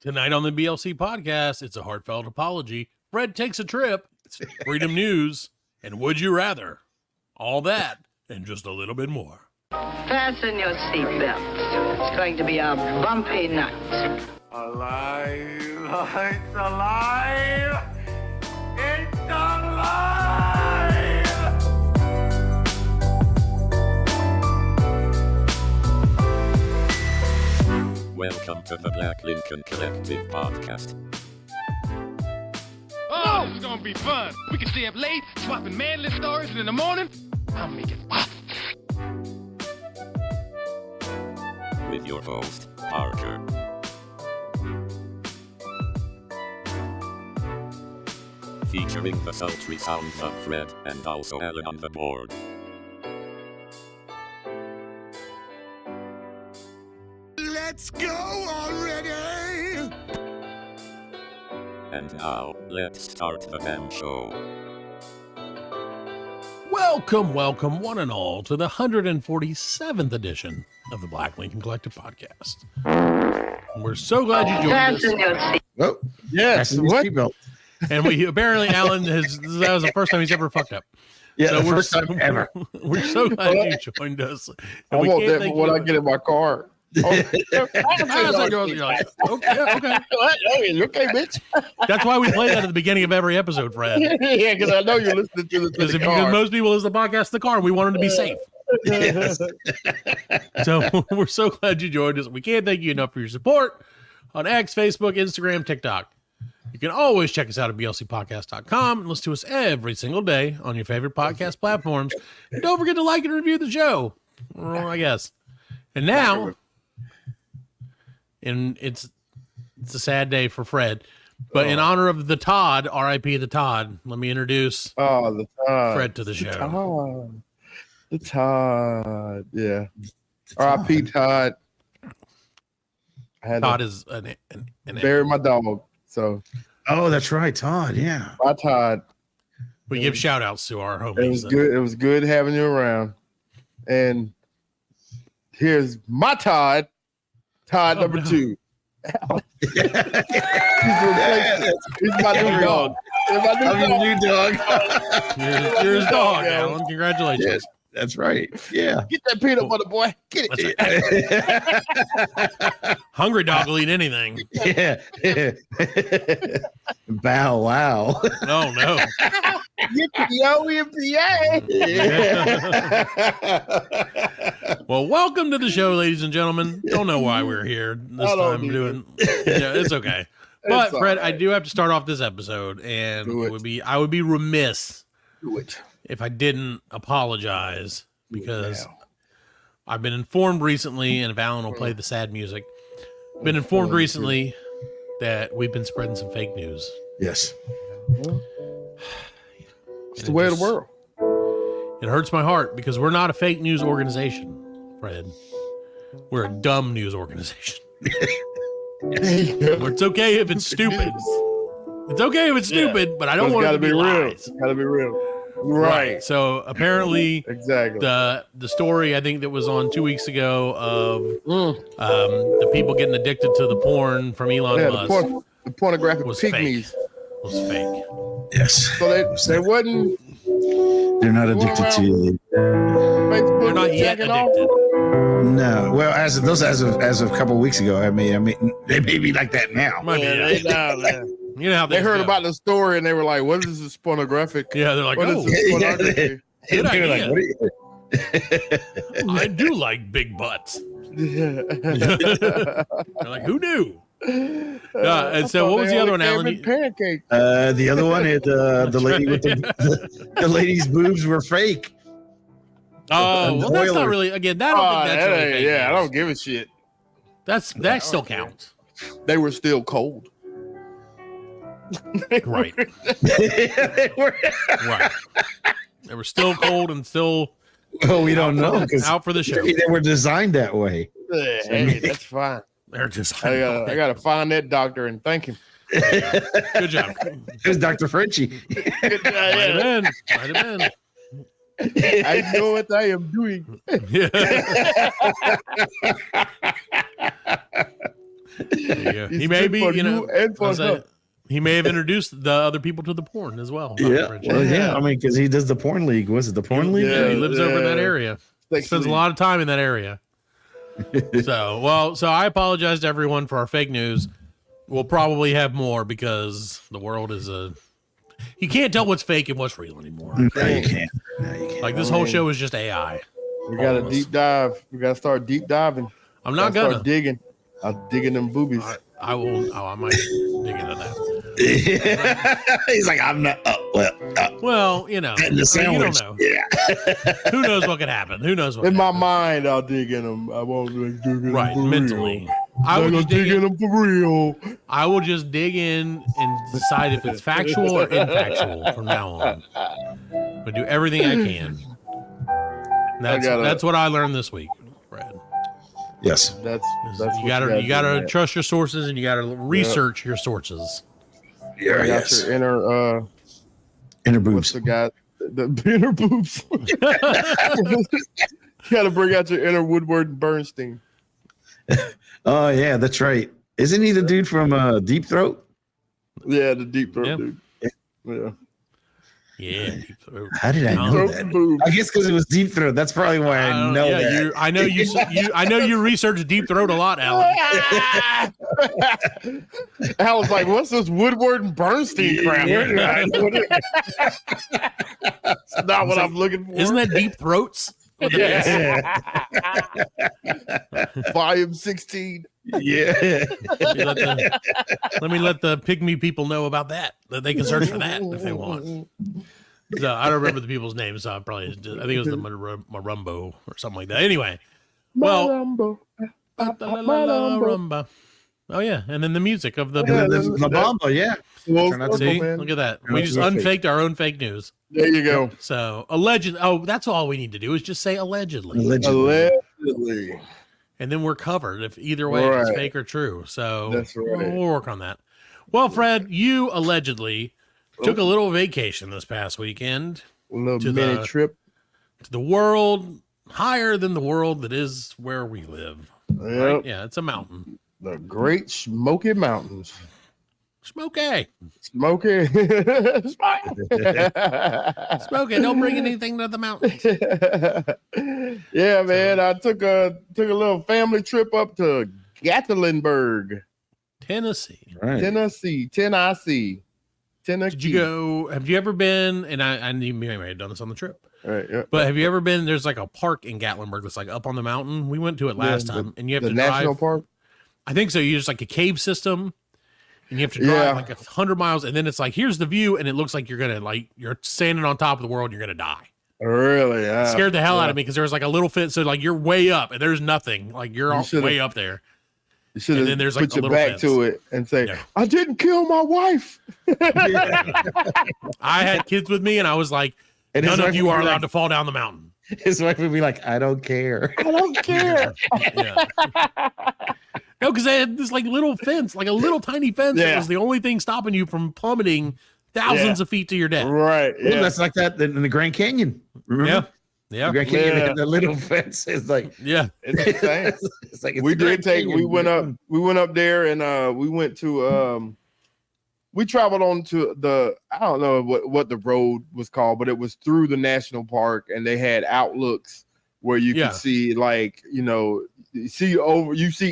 Tonight on the BLC podcast, it's a heartfelt apology. Fred takes a trip. It's freedom news. And would you rather? All that and just a little bit more. Fasten your seatbelts. It's going to be a bumpy night. Alive! It's alive! It's alive! Welcome to the Black Lincoln Collective podcast. Oh, this is gonna be fun. We can stay up late, swapping manly stories, and in the morning, I'll make it pop. With your host, Parker. Featuring the sultry sounds of Fred and also Alan on the board. Let's go already! And now, let's start the damn show. Welcome, one and all, to the 147th edition of the Black Lincoln Collective podcast. We're so glad you joined Fasten us. your seatbelts. Oh, yes. What? And we apparently, Alan, that was the first time he's ever fucked up. Yeah, So the first time ever. We're so glad you joined us. I And we want can't that thank for when you I get in my car. As it goes, you're like, okay. Okay, bitch. That's why we play that at the beginning of every episode, Fred. Yeah, because I know you're listening to this. Because most people listen to the podcast in the car, and we want them to be safe. Yes. So we're so glad you joined us. We can't thank you enough for your support on X, Facebook, Instagram, TikTok. You can always check us out at blcpodcast.com and listen to us every single day on your favorite podcast platforms. And don't forget to like and review the show. Well, I guess. And now, and it's a sad day for Fred, but in honor of the Todd, R.I.P. the Todd, let me introduce the Todd. Fred to the show. The Todd. Yeah. R.I.P. Todd. I had Todd to is an bury my dog. So, oh, that's right, Todd. Yeah. my Todd. we give shout outs to our homies. It was good. It was good having you around. And here's my Todd. Todd number 2. He's my new dog. New dog. You're his dog, Alan. Congratulations. Yes, that's right. Yeah. Get that peanut butter, boy. Get it. Hungry dog will eat anything. Yeah. Bow wow. No. Well, welcome to the show, ladies and gentlemen. Don't know why we're here this time doing. Yeah, it's okay. But Fred, I do have to start off this episd, and I would be remiss if I didn't apologize because I've been informed recently, and if Alan will play the sad music, been informed recently that we've been spreading some fake news. Yes. It's the way of the world. It hurts my heart because we're not a fake news organization, Fred. We're a dumb news organization. Where it's okay if it's stupid. It's okay if it's stupid, but I don't want it to be real. lies. It's gotta be real. Right. So apparently, Exactly. the story I think that was on 2 weeks ago of the people getting addicted to the porn from Elon Musk the pornographic was pygmies. was fake. Yes. So they wasn't. They're not addicted to you. They're not yet addicted. No. Well, as of a couple of weeks ago, I mean, they may be like that now. Might be, yeah. You know how They heard go. about the story and they were like, "What is this pornographic? Yeah, they're like, What is this pornography?" Good They're idea. like, what are you? I do like big butts. They're like, who knew? And so what was the other one, Alan? Pancake. The other one is the lady with the lady's boobs were fake. Oh, well, that's not boiler. really. Again, I don't think that's really fake I news. don't give a shit. That still counts, They were still cold. right? They were- Right. They were still cold and still Well, we don't know because out for the show. they were designed that way. Hey, that's fine. They're just. I gotta find that doctor and thank him. Good job. It was Dr. Frenchie. Good job. Might have been. I know what I am doing. Yeah. He may be, he may have introduced the other people to the porn as well. Yeah, well, I mean, because he does the porn league. Was it the porn league? Yeah, he lives over in that area. Spends a lot of time in that area. So I apologize to everyone for our fake news. We'll probably have more because the world is you can't tell what's fake and what's real anymore. No, you can't. Like this whole show is just AI. We got to deep dive. We got to start deep diving. I'm not gonna start digging. I'm digging them boobies. I will. I might dig into that. He's like, I'm not. Well, you know, the sandwich. You don't know. Yeah. Who knows what could happen? Who knows what? In my mind, I'll dig in them. I won't dig in them. Right, mentally. I will just dig in them for real. I will just dig in and decide if it's factual or infactual from now on. But do everything I can. That's what I learned this week, Brad. Yes, that's you gotta trust your sources and you gotta research your sources. Yeah, yes. Your inner boobs. What's the guy? The inner boobs. You gotta bring out your inner Woodward and Bernstein. Oh yeah, that's right. Isn't he the dude from Deep Throat? Yeah, the Deep Throat dude. Yeah. Yeah. Deep Throat. How did I know that? I guess because it was Deep Throat. That's probably why I know that. I know you researched Deep Throat a lot, Alan. Alan's like, what's this Woodward and Bernstein crap? It's not what I'm looking for. Isn't that Deep Throats? Volume 16. Yeah. Let me let the pygmy people know about that they can search for that if they want. So I don't remember the people's names, so I think it was the Marumbo or something like that. Anyway, well, Marumba. Oh yeah, and then the music of the Mabamba, yeah. See, look at that. We just unfaked our own fake news. There you go. So alleged. Oh, that's all we need to do is just say allegedly. Allegedly. And then we're covered if either way it's fake or true. So that's right. We'll work on that. Well, Fred, you allegedly took a little vacation this past weekend. A little mini trip to the world higher than the world that is where we live. Yep. Right? Yeah, it's a mountain. The Great Smoky Mountains. Smoky. Smoky. Smoky. Don't bring anything to the mountains. Yeah, man. I took a little family trip up to Gatlinburg, Tennessee. Right. Tennessee. Did you go? Have you ever been? And I may have done this on the trip. Right, yeah. But have you ever been? There's like a park in Gatlinburg that's like up on the mountain. We went to it last time, and you have to drive. The national park. I think so. You just like a cave system, and you have to drive like 100 miles, and then it's like here's the view, and it looks like you're standing on top of the world. You're gonna die. Really? Yeah. It scared the hell out of me because there was like a little fence, so like you're way up, and there's nothing. Like you're way up there. You should have there's put your back to it and say, "I didn't kill my wife." I had kids with me, and I was like, "None of you are allowed to fall down the mountain." His wife would be like, "I don't care. I don't care." No, because they had this like little fence, like a little tiny fence. That was the only thing stopping you from plummeting thousands of feet to your death. Right. Yeah. Well, that's like that in the Grand Canyon. Remember? Yeah. The Grand Canyon had the little fence. It's like, it's insane. It's like we went up there and we went to we traveled on to I don't know what the road was called, but it was through the national park, and they had outlooks where you could see you see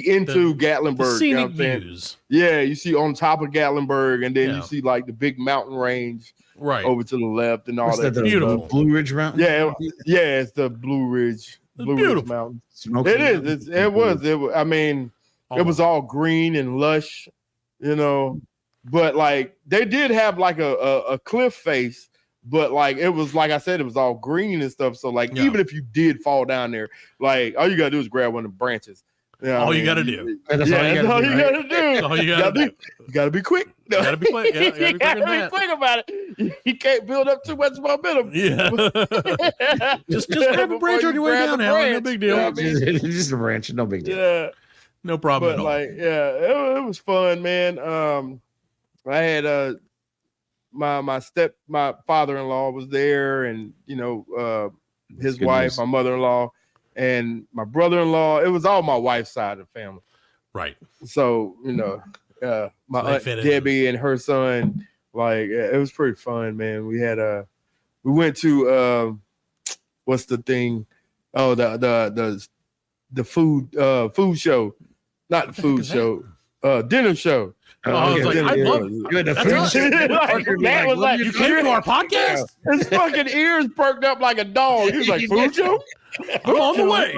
into Gatlinburg. The scenic views. Yeah, you see on top of Gatlinburg, and then you see like the big mountain range over to the left and all that. Beautiful Blue Ridge Mountain. Yeah, it's the Blue Ridge Mountain. Smoky Mountains. It was. I mean, it was all green and lush, but like they did have like a cliff face. But like it was, like I said, it was all green and stuff. So like even if you did fall down there, like all you gotta do is grab one of the branches. All you gotta do. That's all you gotta do. You gotta be quick. You gotta be quick. You gotta be quick about it. You can't build up too much momentum. Yeah. just grab a branch on your way down, Alan. No big deal. Just a branch, no big deal. Yeah. No problem at all. Like, it was fun, man. I had my father-in-law was there, and his wife, my mother-in-law, and my brother-in-law. It was all my wife's side of the family. Right. So, my aunt Debbie and her son, like, it was pretty fun, man. We had we went to what's the thing? Oh, the food show, not the food show, dinner show. I was like, I love it. You had the food show. You came to our podcast? His fucking ears perked up like a dog. He was like, food show? I'm on the way.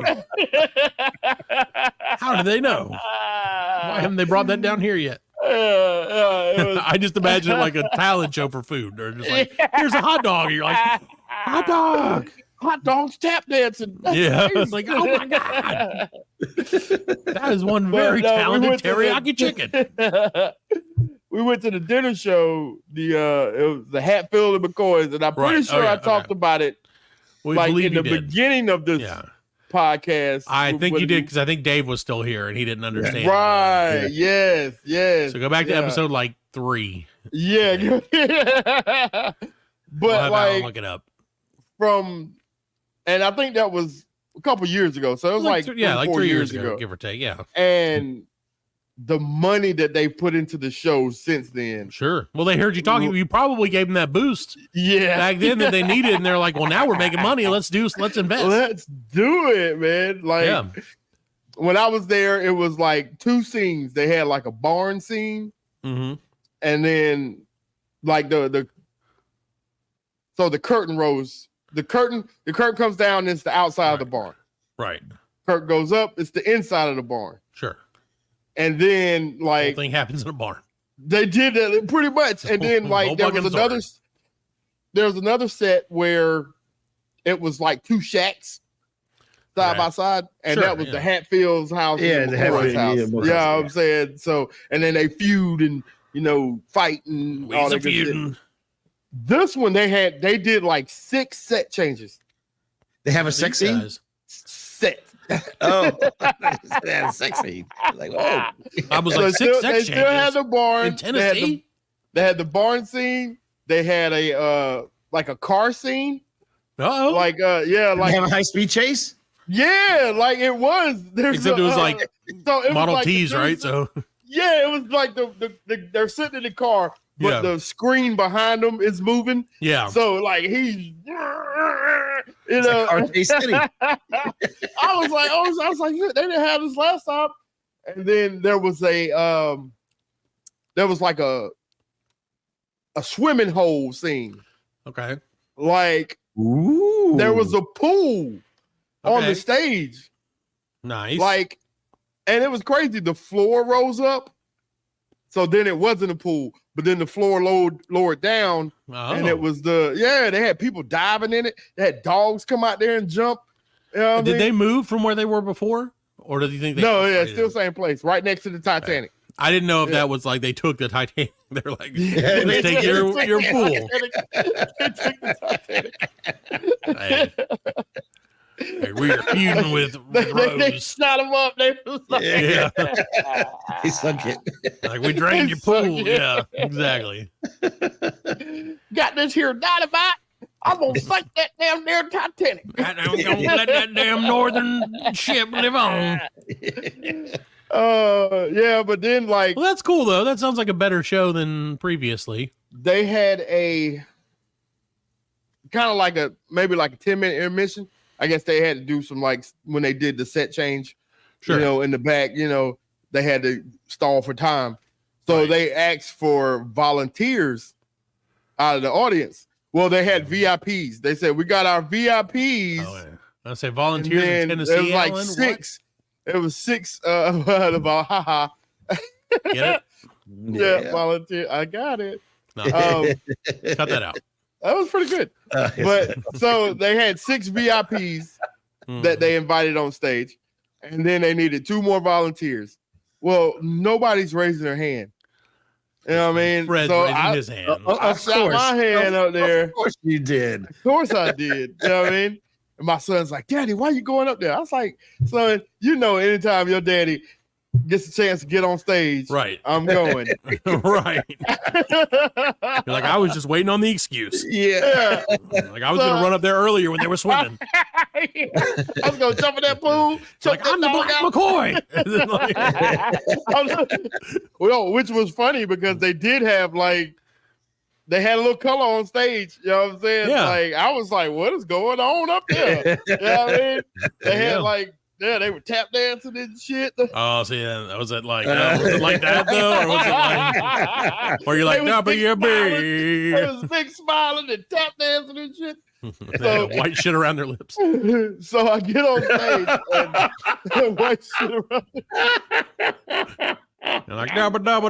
How do they know? Why haven't they brought that down here yet? I just imagine it like a talent show for food. They're just like, here's a hot dog. And you're like, hot dog. Hot dogs tap dancing. Yeah. It's like, oh my God. That is one very talented teriyaki chicken. We went to the dinner show. It was the Hatfield McCoys, and I'm pretty sure I talked about it in the beginning of this podcast. I think you did, because I think Dave was still here and he didn't understand. Right. Yes. So go back to episode 3. Yeah. But I'll look it up. And I think that was a couple years ago. So it was like 3 years ago, give or take. Yeah. And the money that they put into the show since then. Sure. Well, they heard you talking. You probably gave them that boost. Yeah. Back then that they needed. And they're like, well, now we're making money. Let's invest. Let's do it, man. Like when I was there, it was like 2 scenes. They had like a barn scene. Mm-hmm. And then like the curtain rose. The curtain comes down, and it's the outside of the barn. Right. Curtain goes up, it's the inside of the barn. Sure. And then like the whole thing happens in a barn. They did that pretty much. And then like there was another set where it was like 2 shacks side by side, and that was the Hatfield's house. Yeah, the Hatfield house. Yeah, I'm saying. So, and then they feud and fight and all that good shit. This one they did like 6 set changes. They have a sex scene? Set. Oh, they had a sex scene. Like, whoa. I was like, 6 sex changes. They still had the barn in Tennessee. They had the barn scene. They had a like a car scene. Uh-oh. Like like they have a high-speed chase? Yeah, like it was. Except it was like Model T's, right? So yeah, it was like they're sitting in the car, but the screen behind them is moving. Yeah. So like he's car chase city. I was like, they didn't have this last time. And then there was like a swimming hole scene. Okay. Like there was a pool on the stage. Nice. Like, and it was crazy. The floor rose up. So then it wasn't a pool, but then the floor lowered down, and it was they had people diving in it. They had dogs come out there and jump. Did they move from where they were before? Or do you think still same place, right next to the Titanic. I didn't know if that was like they took the Titanic. They're like, let's take your pool. Hey, we are feuding with Rose. They shot him up. They He sunk it. Like, we drained your pool. Yeah, exactly. Got this here dynamite. I'm gonna sink that damn near Titanic. I'm gonna let that damn northern ship live on. But then like, well, that's cool though. That sounds like a better show than previously. They had a kind of like maybe like a 10-minute intermission. I guess they had to do some, like, when they did the set change, in the back, they had to stall for time. So they asked for volunteers out of the audience. Well, they had VIPs. They said, we got our VIPs. Oh, yeah. I say volunteers in Tennessee. It was like 6. What? It was 6 about haha. Get it? Yeah, volunteer. I got it. No. Cut that out. That was pretty good. But so they had 6 VIPs that they invited on stage, and then they needed 2 more volunteers. Well, nobody's raising their hand. You know what I mean? Fred's raising his hand. I shot my hand up there. Of course you did. Of course I did. You know what I mean? And my son's like, Daddy, why are you going up there? I was like, son, anytime your daddy gets a chance to get on stage, right, I'm going. Right. You're like, I was just waiting on the excuse. Yeah. Like I was gonna run up there earlier when they were swimming. I was gonna jump in that pool. Like I'm the Black McCoy. Well, which was funny because they did have like they had a little color on stage. You know what I'm saying? Yeah. Like I was like, what is going on up there? You know what I mean? They had like. Yeah, they were tap dancing and shit. Oh, see, was it like that though, or was it like, or you're like, no, but you're big. It was big smiling and tap dancing and shit. So, white shit around their lips. So I get on stage and white shit around. You're like,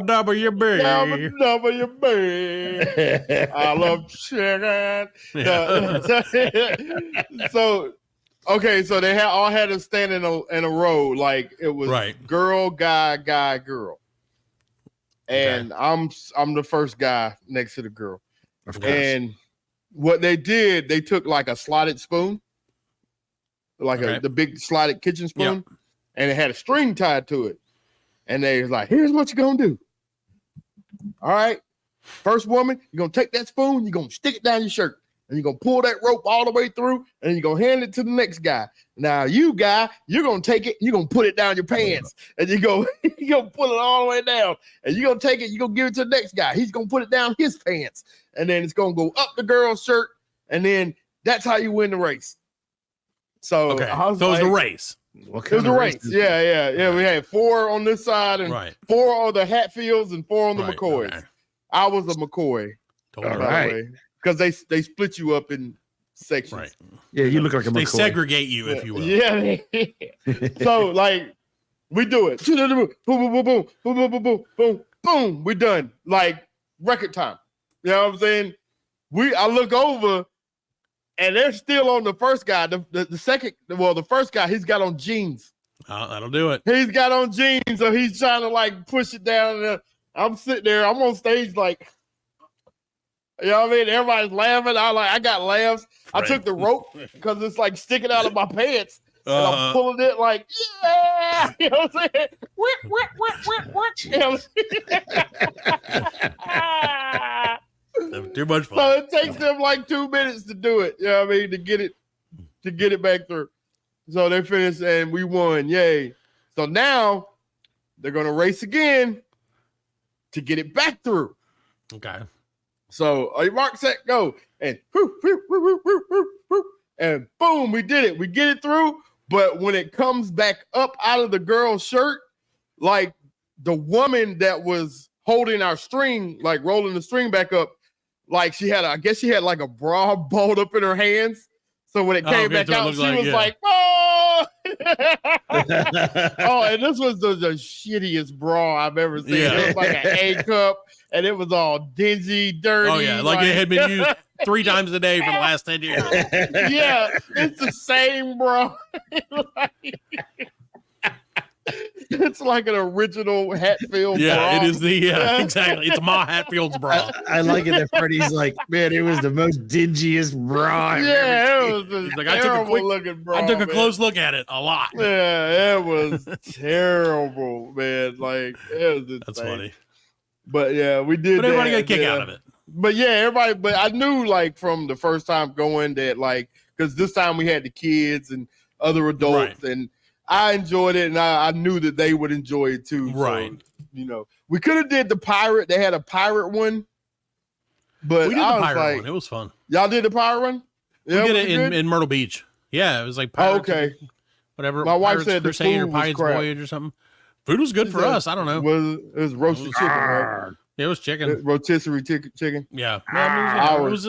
double, you're big. Double, you're big. I love chicken. Yeah. So. Okay, so they all had to stand in a row, like it was girl, guy, girl, and I'm the first guy next to the girl. And what they did, they took like a slotted spoon, like the big slotted kitchen spoon, and it had a string tied to it. And they was like, "Here's what you're gonna do. All right, first woman, you're gonna take that spoon, you're gonna stick it down your shirt." And you're going to pull that rope all the way through, and you're going to hand it to the next guy. Now, you guy, you're going to take it, you're going to put it down your pants, and you're going to pull it all the way down. And you're going to take it, you're going to give it to the next guy. He's going to put it down his pants. And then it's going to go up the girl's shirt, and then that's how you win the race. So, it was the race. It was a race. Yeah. We had 4 on this side, and 4 on the Hatfields, and 4 on the McCoys. Okay. I was a McCoy. Totally. By the way. Because they split you up in sections. Right. Yeah, you look like a McCoy. They segregate you, if you will. Yeah. So, like, we do it. Boom, boom, boom, boom, boom, boom, boom, boom, boom, boom. We're done. Like, record time. You know what I'm saying? I look over, and they're still on the first guy. The first guy, he's got on jeans. That'll do it. He's got on jeans, so he's trying to, like, push it down. And I'm sitting there. I'm on stage, like... You know what I mean? Everybody's laughing. I got laughs. I took the rope because it's like sticking out of my pants. And I'm pulling it like, yeah. You know what I'm saying? You know what I'm saying? Too much fun. So it takes them like 2 minutes to do it. You know what I mean? To get it back through. So they finished and we won. Yay. So now they're going to race again to get it back through. Okay. So mark, set, go, and whoo, whoo, whoo, whoo, whoo, whoo, whoo, and boom, we did it. We get it through, but when it comes back up out of the girl's shirt, like the woman that was holding our string, like rolling the string back up, like I guess she had like a bra balled up in her hands. So when it came back out, she was like, oh! Oh, and this was the shittiest bra I've ever seen. Yeah. It was like an A cup. And it was all dingy, dirty. Oh, yeah. Like it had been used 3 times a day for the last 10 years. Yeah. It's the same, bro. It's like an original Hatfield bra. Yeah, it is exactly. It's Ma Hatfield's bra. I like it that Freddie's like, man, it was the most dingiest bra. It was like, looking bra. I took a close look at it a lot. Yeah, it was terrible, man. Like, it was insane. That's funny. But yeah, we did. But everybody got a kick out of it. But yeah, everybody. But I knew like from the first time going that like because this time we had the kids and other adults, and I enjoyed it, and I knew that they would enjoy it too. Right. So, we could have did the pirate. They had a pirate one, but we did the pirate one. It was fun. Y'all did the pirate one. Yeah, we did it in Myrtle Beach. Yeah, it was like Pirates. Oh, okay. Whatever. My wife Pirates said the Crusade food or was Pirates crap. Voyage or something. Food was good for us. I don't know. It was roasted chicken, right? It was chicken. Rotisserie chicken. Yeah. Ours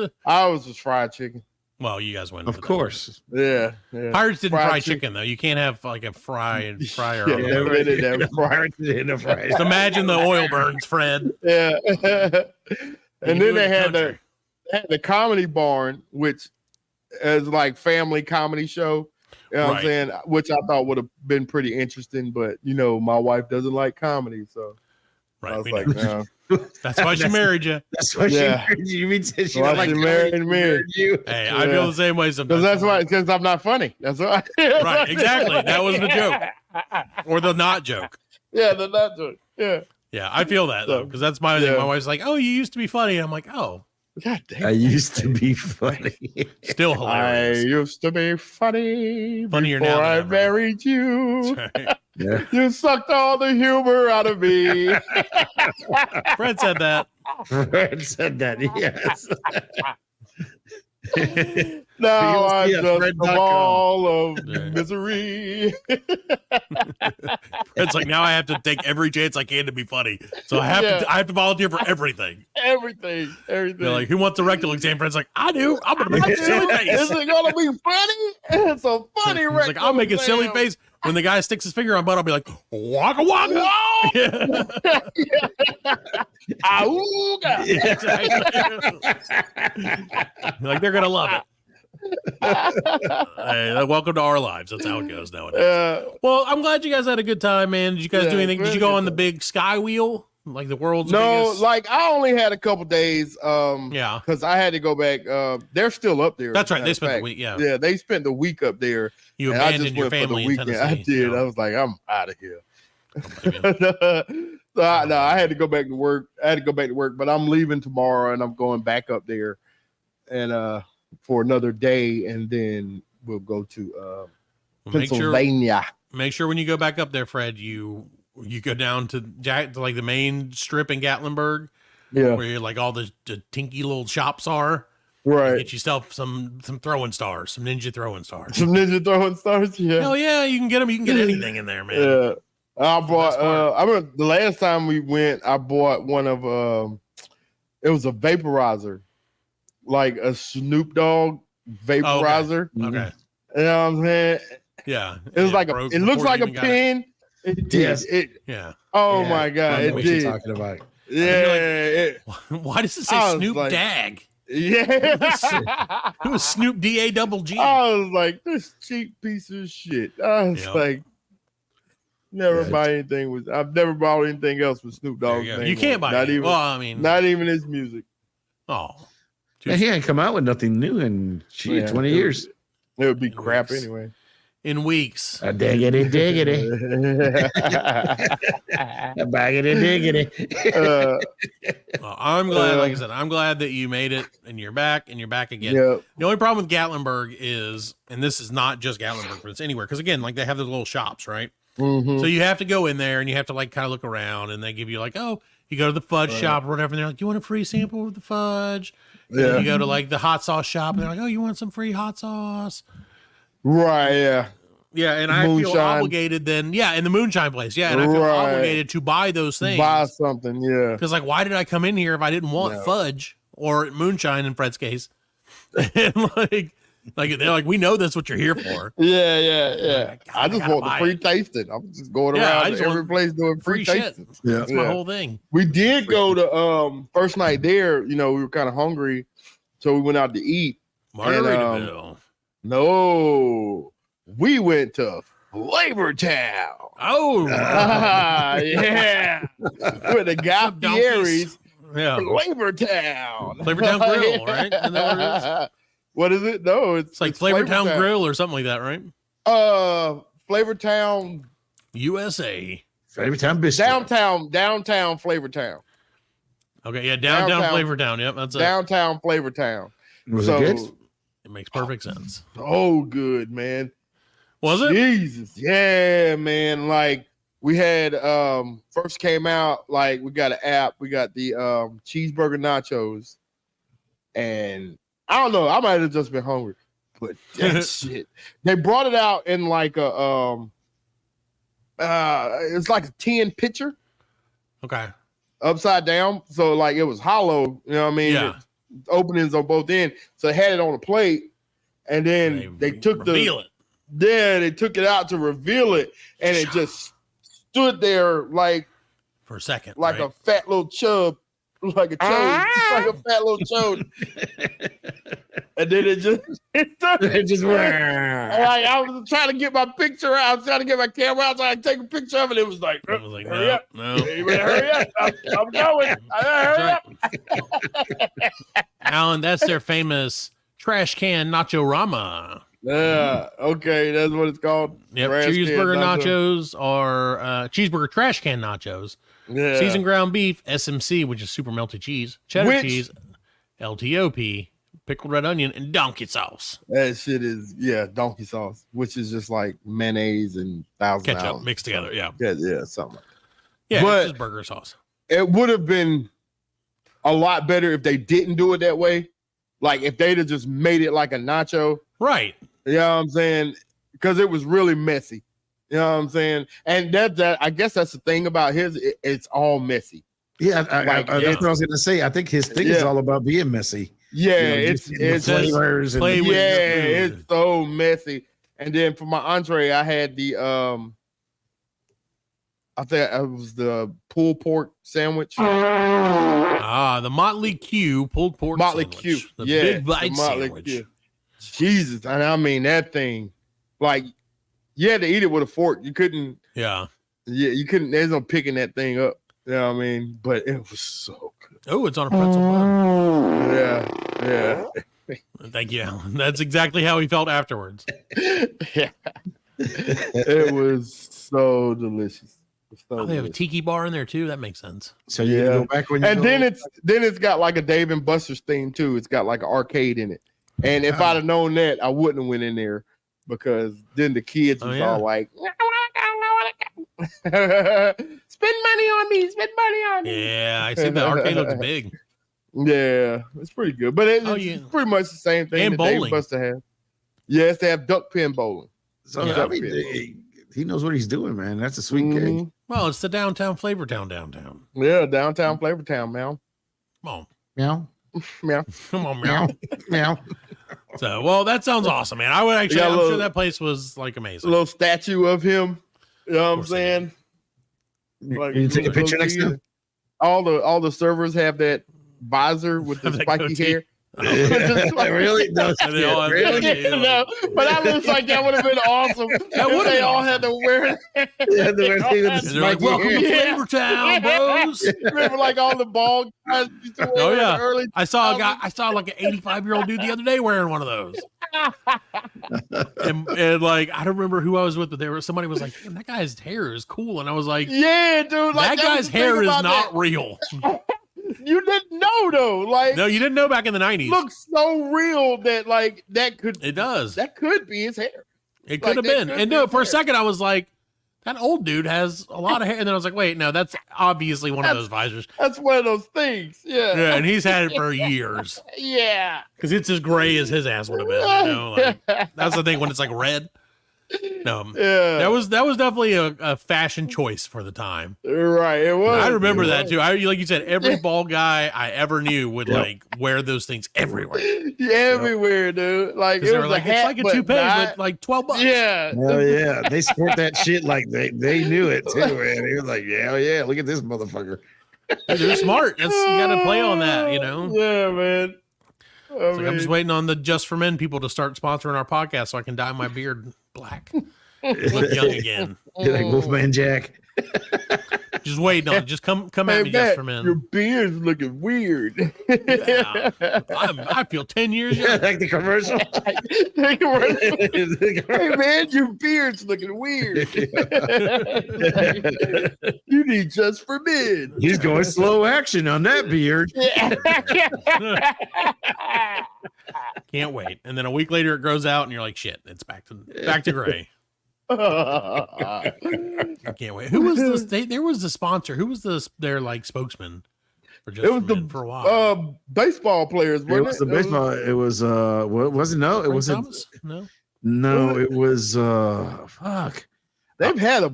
was fried chicken. Well, you guys went. Of course. Yeah. Pirates didn't fry chicken though. You can't have like a fryer. They didn't have Pirates didn't fry. Just imagine the oil burns, Fred. Yeah. And then they had the comedy barn, which is like family comedy show. You know what I'm saying? Which I thought would have been pretty interesting, but my wife doesn't like comedy, so I was like, no. That's why she married you. That's why she married you. You mean she don't like married you? Hey, I feel the same way sometimes. That's why, because I'm not funny. That's why. Right, exactly. That was the joke. Or the not joke. Yeah, the nacho. Yeah. Yeah, I feel that though, because that's my thing. My wife's like, "Oh, you used to be funny." I'm like, "Oh, God damn. I used to be funny. Still hilarious. I used to be funnier Funnier before now than I ever. married you. That's right. Yeah. You sucked all the humor out of me. Fred said that. Fred said that. Yes. Now I'm PLC at just a Fred.com. ball of Yeah. misery. It's like now I have to take every chance I can to be funny. So I have to volunteer for everything. Everything. They're like, who wants a rectal exam? Fred's like, I do. I'm gonna make a silly face. Is it gonna be funny? It's a funny He's like, I'll make a silly exam. face. When the guy sticks his finger on butt, I'll be like, waka waka. Yeah. Auga. Like they're gonna love it. Hey, welcome to our lives. That's how it goes nowadays. Well, I'm glad you guys had a good time, man. Did you guys do anything? Did you go on the big sky wheel, like the world's biggest? Like I only had a couple days. Yeah, because I had to go back. They're still up there. That's right. They spent the week. Yeah, yeah, they spent the week up there. You and abandoned your family in Tennessee. I did. You know? I was like, I'm out of here. So I had to go back to work. But I'm leaving tomorrow, and I'm going back up there, and for another day, and then we'll go to Pennsylvania. Make sure when you go back up there, Fred, you go down to like the main strip in Gatlinburg, where you're like all the tinky little shops are. Right. Get yourself some throwing stars, some ninja throwing stars. Some ninja throwing stars. Yeah. Hell yeah, you can get them. You can get anything in there, man. Yeah. I bought. I remember the last time we went, I bought one of. It was a vaporizer, like a Snoop Dogg vaporizer. Oh, okay. You know what I'm saying? Yeah. It was like a. It looks like a pen. It did. Yes. Yeah. Oh my god! I know It what did. you're talking about. Yeah. Why does it say Snoop Dagg? Yeah. It was Snoop D-A-double-G. I was like, this cheap piece of shit. I was like, never buy anything with. I've never bought anything else with Snoop Dogg's name. You can't buy not it. even. Well, I mean, not even his music. Oh, Man, he ain't come out with nothing new in 20 years. It would be crap anyway. In weeks. Diggity, diggity. Baggity, diggity. Well, I'm glad, like I said, I'm glad that you made it and you're back again. Yep. The only problem with Gatlinburg is, and this is not just Gatlinburg, but it's anywhere. Because again, like they have those little shops, right? Mm-hmm. So you have to go in there and you have to like kind of look around, and they give you like, oh, you go to the fudge shop or whatever, and they're like, you want a free sample of the fudge? Yeah. And then you go to like the hot sauce shop, and they're like, oh, you want some free hot sauce? Right. Yeah. Yeah, and I feel obligated then. Yeah, in the moonshine place. Yeah, and I feel obligated to buy those things. Buy something. Yeah. Because like, why did I come in here if I didn't want fudge or moonshine in Fred's case? And like they're like, we know that's what you're here for. Yeah. I just want the free tasting. I'm just going around to every place doing free tasting. Yeah, that's my whole thing. We did go to first night there. You know, we were kind of hungry, so we went out to eat. Margaritaville. No, we went to Flavortown. Oh, yeah, with the guy Fieri's. Yeah, Flavortown Grill, right? And there what is it? No, it's like Flavortown Grill or something like that, right? Flavortown, USA. Flavortown Bistro. Downtown Flavortown. Okay, yeah, downtown Flavortown. Yep, that's it. Downtown Flavortown. Was it good? It makes perfect sense. Oh, good, man. Was it? Jesus, yeah, man. Like we had first came out, like we got an app, we got the cheeseburger nachos, and I don't know, I might have just been hungry, but that shit. They brought it out in like a it's like a 10 pitcher. Okay. Upside down. So like it was hollow, you know what I mean? Yeah. Openings on both ends. So they had it on a plate, and then they took they took it out to reveal it, and it just stood there like for a second, like a fat little chub, like a chode, like a fat little chode. And then it just like I was trying to get my picture out, I was trying to get my camera out so I could take a picture of it. It was like, hurry up. No. You better hurry up. I'm going. Hurry up. Alan, that's their famous trash can nacho rama. Yeah. Okay, that's what it's called. Yep. Trash Cheeseburger can nachos are cheeseburger trash can nachos. Yeah. Seasoned ground beef, SMC, which is super melty cheese, cheddar cheese, LTOP, pickled red onion, and donkey sauce. That shit is donkey sauce, which is just like mayonnaise and ketchup mixed together. Yeah, something. Yeah, but it's just burger sauce. It would have been a lot better if they didn't do it that way. Like if they'd have just made it like a nacho, right? You know what I'm saying? Because it was really messy. You know what I'm saying? And that I guess that's the thing about his. It's all messy. Yeah, that's what I was gonna say. I think his thing is all about being messy. Yeah, you know, it's flavors and it's so messy. And then for my entree, I had the I think it was the pulled pork sandwich. The Motley Q pulled pork Motley sandwich. Q, The big bite sandwich. Q. Jesus, and I mean that thing, like you had to eat it with a fork. You couldn't. Yeah, you couldn't. There's no picking that thing up. You know what I mean? But it was so good. Oh, it's on a pretzel bun. Yeah. Thank you, Alan. That's exactly how he felt afterwards. Yeah. It was so delicious. They have a tiki bar in there too. That makes sense. So you go back when you and then it's got like a Dave and Buster's theme too. It's got like an arcade in it. And if I'd have known that, I wouldn't have went in there because then the kids was all like, spend money on me, spend money on me. Yeah, I see the arcade looks big. Yeah, it's pretty good. But it's pretty much the same thing and that bowling. Dave and Buster have. Yes, they have duck pin bowling. So I mean, he knows what he's doing, man. That's a sweet gig. Well, it's the downtown Flavortown downtown. Yeah, downtown Flavortown, man. Come on. Meow. Meow. Come on, meow. Meow. So, well, that sounds awesome, man. I would actually, I'm sure that place was like amazing. A little statue of him. You know what I'm saying? Like, you take a picture next time? All the servers have that visor with the spiky hair. Really? No, really? No, but that looks like that would have been awesome. That would they all had to wear it. They're like, welcome to Flavortown, bros. Remember, like all the bald guys used to wear in the early I saw like an 85-year-old dude the other day wearing one of those. and like I don't remember who I was with, but somebody was like, "Damn, that guy's hair is cool," and I was like, "Yeah, dude, like, that guy's hair is not real." You didn't know though, like no, you didn't know back in the 90s. Looks so real that like that could that could be his hair. It could have been. And no, for a second I was like, that old dude has a lot of hair, and then I was like, wait, no, that's obviously one of those visors. That's one of those things. Yeah, and he's had it for years. Yeah, because it's as gray as his ass would have been. You know, like, that's the thing when it's like red. No, that was definitely a fashion choice for the time. Right, it was. I remember that too. Like you said, every bald guy I ever knew would like wear those things everywhere. Everywhere, dude. Like it was like, it's like a toupee, but like $12. Yeah, hell yeah. They sport that shit like they knew it too, man. He was like, yeah, look at this motherfucker. They're smart. You got to play on that, you know. Yeah, man. I'm just waiting on the Just for Men people to start sponsoring our podcast so I can dye my beard black. Look young again. You're like Wolfman Jack. Just wait, no, just come at me, Just for Men. Your beard's looking weird. Yeah, I feel 10 years young. Like the commercial. Hey man, your beard's looking weird. You need Just for Men. He's going slow action on that beard. Can't wait. And then a week later it grows out and you're like, shit, it's back to gray. I can't wait. Who was this? There was the sponsor. Who was their like spokesman for Just for a while? Baseball players. It was the baseball. It was what was it? No, it wasn't. No, it was fuck. They've had a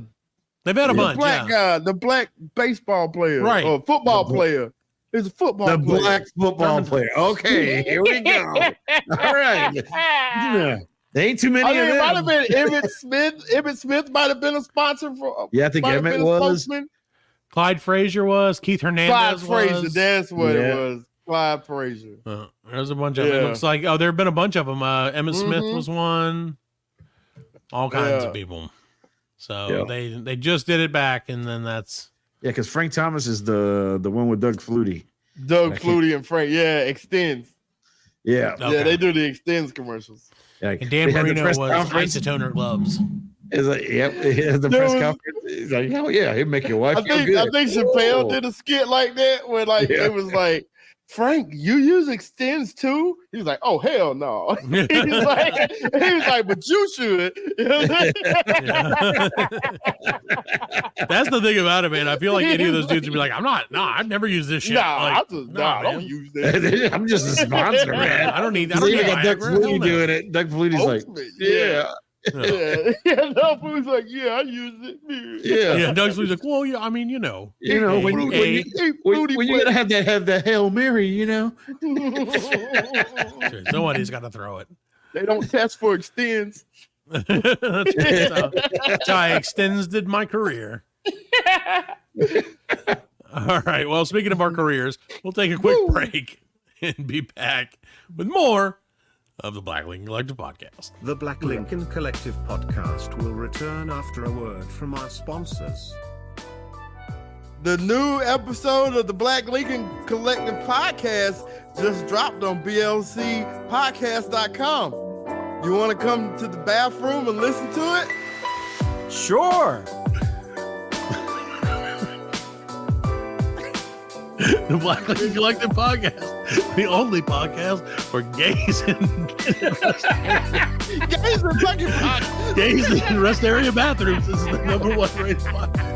bunch. Black guy, the black baseball player, right? Or football player. It's a football player. The black football player. Okay, here we go. All right. Yeah. There ain't too many of them. It might have been Emmett Smith. Emmett Smith might have been a sponsor for. Yeah, I think Emmett was. Clyde Frazier was. Keith Hernandez Frazier. That's what it was. Clyde Frazier. There's a bunch of them. It looks like there have been a bunch of them. Emmett Smith was one. All kinds of people. So they just did it back, and then that's because Frank Thomas is the one with Doug Flutie. Flutie and Frank, extends. Yeah. Yeah, Okay. they do the Extends commercials. Like, And Dan they had the Marino press was conference. isotoner gloves. It's like, yep, he has the press conference. He's like, hell yeah, he'll make your wife feel good. I think Chappelle did a skit like that where like it was like, Frank, you use Extends too? He was like, oh hell no. he was like, but you should. That's the thing about it, man. I feel like any of those dudes would be like, I've never used this shit. I don't use that. I'm just a sponsor, man. I don't need Doug Flutie doing it. Doug Flutie's like, yeah. No, Flutie's like, yeah, I use it. Yeah, Doug Flutie's like, well, yeah, I mean, when you gotta have that Hail Mary, somebody's got to throw it. They don't test for Extends. That's how I extended my career. All right. Well, speaking of our careers, we'll take a quick break and be back with more of the Black Lincoln Collective podcast. The Black Lincoln Collective podcast will return after a word from our sponsors. The new episode of the Black Lincoln Collective podcast just dropped on blcpodcast.com. You want to come to the bathroom and listen to it? Sure. The Black Lincoln Collective podcast, the only podcast for gays and gays in rest area bathrooms. This is the number one rated podcast.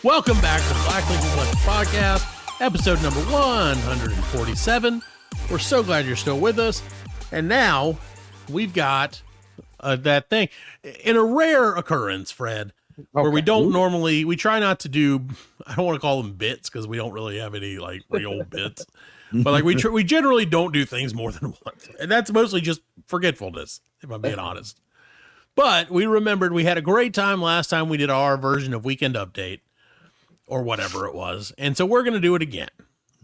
Welcome back to the Black Lincoln Collective podcast, episode number 147. We're so glad you're still with us. And now we've got that thing in a rare occurrence, Fred, where we don't normally, we try not to do, I don't want to call them bits because we don't really have any like real bits, but like we generally don't do things more than once. And that's mostly just forgetfulness, if I'm being honest. But we remembered we had a great time last time we did our version of Weekend Update. Or whatever it was, and so we're gonna do it again.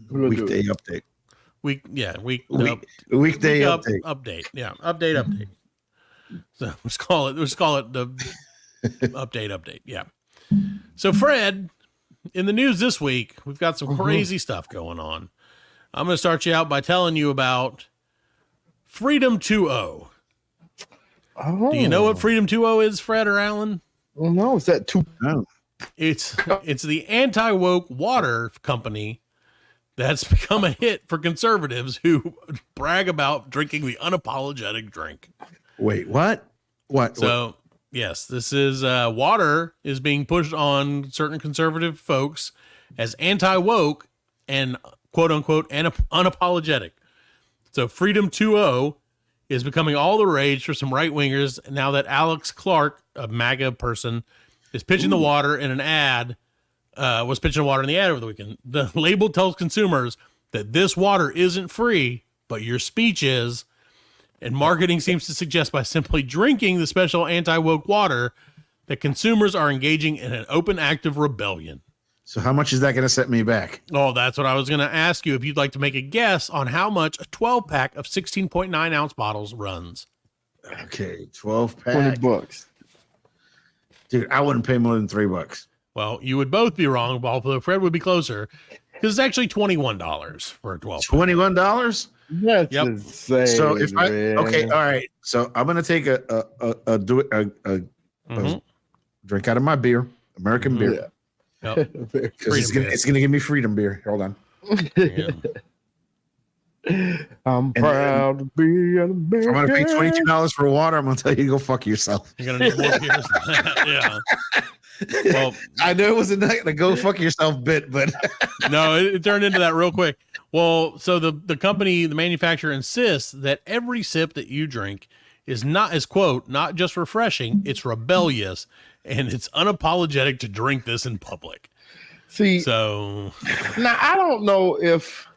Weekday update. Weekday update. Yeah, update. So let's call it the update. Yeah. So Fred, in the news this week, we've got some crazy stuff going on. I'm gonna start you out by telling you about Freedom 2.0. Oh. Do you know what Freedom 2.0 is, Fred or Alan? Well, no, is that 2.0? It's the anti-woke water company that's become a hit for conservatives who brag about drinking the unapologetic drink. Wait, what? So, yes, this is water is being pushed on certain conservative folks as anti-woke and quote unquote unapologetic. So Freedom 2.0 is becoming all the rage for some right-wingers now that Alex Clark, a MAGA person, is pitching the water in an ad, was pitching the water in the ad over the weekend. The label tells consumers that this water isn't free, but your speech is, and marketing seems to suggest by simply drinking the special anti-woke water that consumers are engaging in an open act of rebellion. So how much is that going to set me back? Oh, that's what I was going to ask you. If you'd like to make a guess on how much a 12-pack of 16.9 ounce bottles runs. Okay, 12-pack. $20. Dude, I wouldn't pay more than $3. Well, you would both be wrong, although Fred would be closer, because it's actually $21 for a 12. $21? That's insane. So if all right. So I'm gonna take a drink out of my beer, American beer. Yep. It's gonna give me freedom beer. Hold on. Yeah. I'm proud to be an American. I'm gonna pay $22 for water. I'm gonna tell you to go fuck yourself. You're gonna need more beers than that. Yeah. Well, I know it was a go fuck yourself bit, but no, it turned into that real quick. Well, so the company, the manufacturer insists that every sip that you drink is quote, not just refreshing, it's rebellious, and it's unapologetic to drink this in public. See, so now I don't know if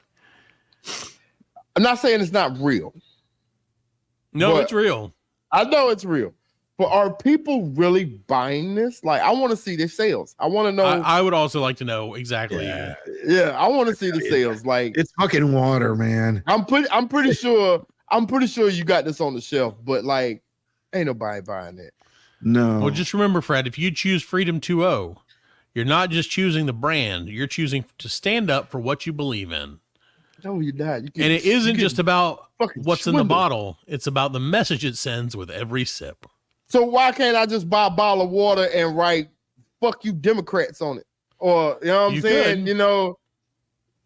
I'm not saying it's not real. No, it's real. I know it's real. But are people really buying this? Like, I want to see their sales. I want to know. I would also like to know exactly. Yeah, I want to see the sales. Like, it's fucking water, man. I'm pretty sure you got this on the shelf, but like, ain't nobody buying it. No. Well, just remember, Fred, if you choose Freedom 2.0, you're not just choosing the brand. You're choosing to stand up for what you believe in. No, you're not. And it isn't just about what's in the bottle. It's about the message it sends with every sip. So why can't I just buy a bottle of water and write "fuck you Democrats" on it? Or, you know what I'm saying? Could. You know,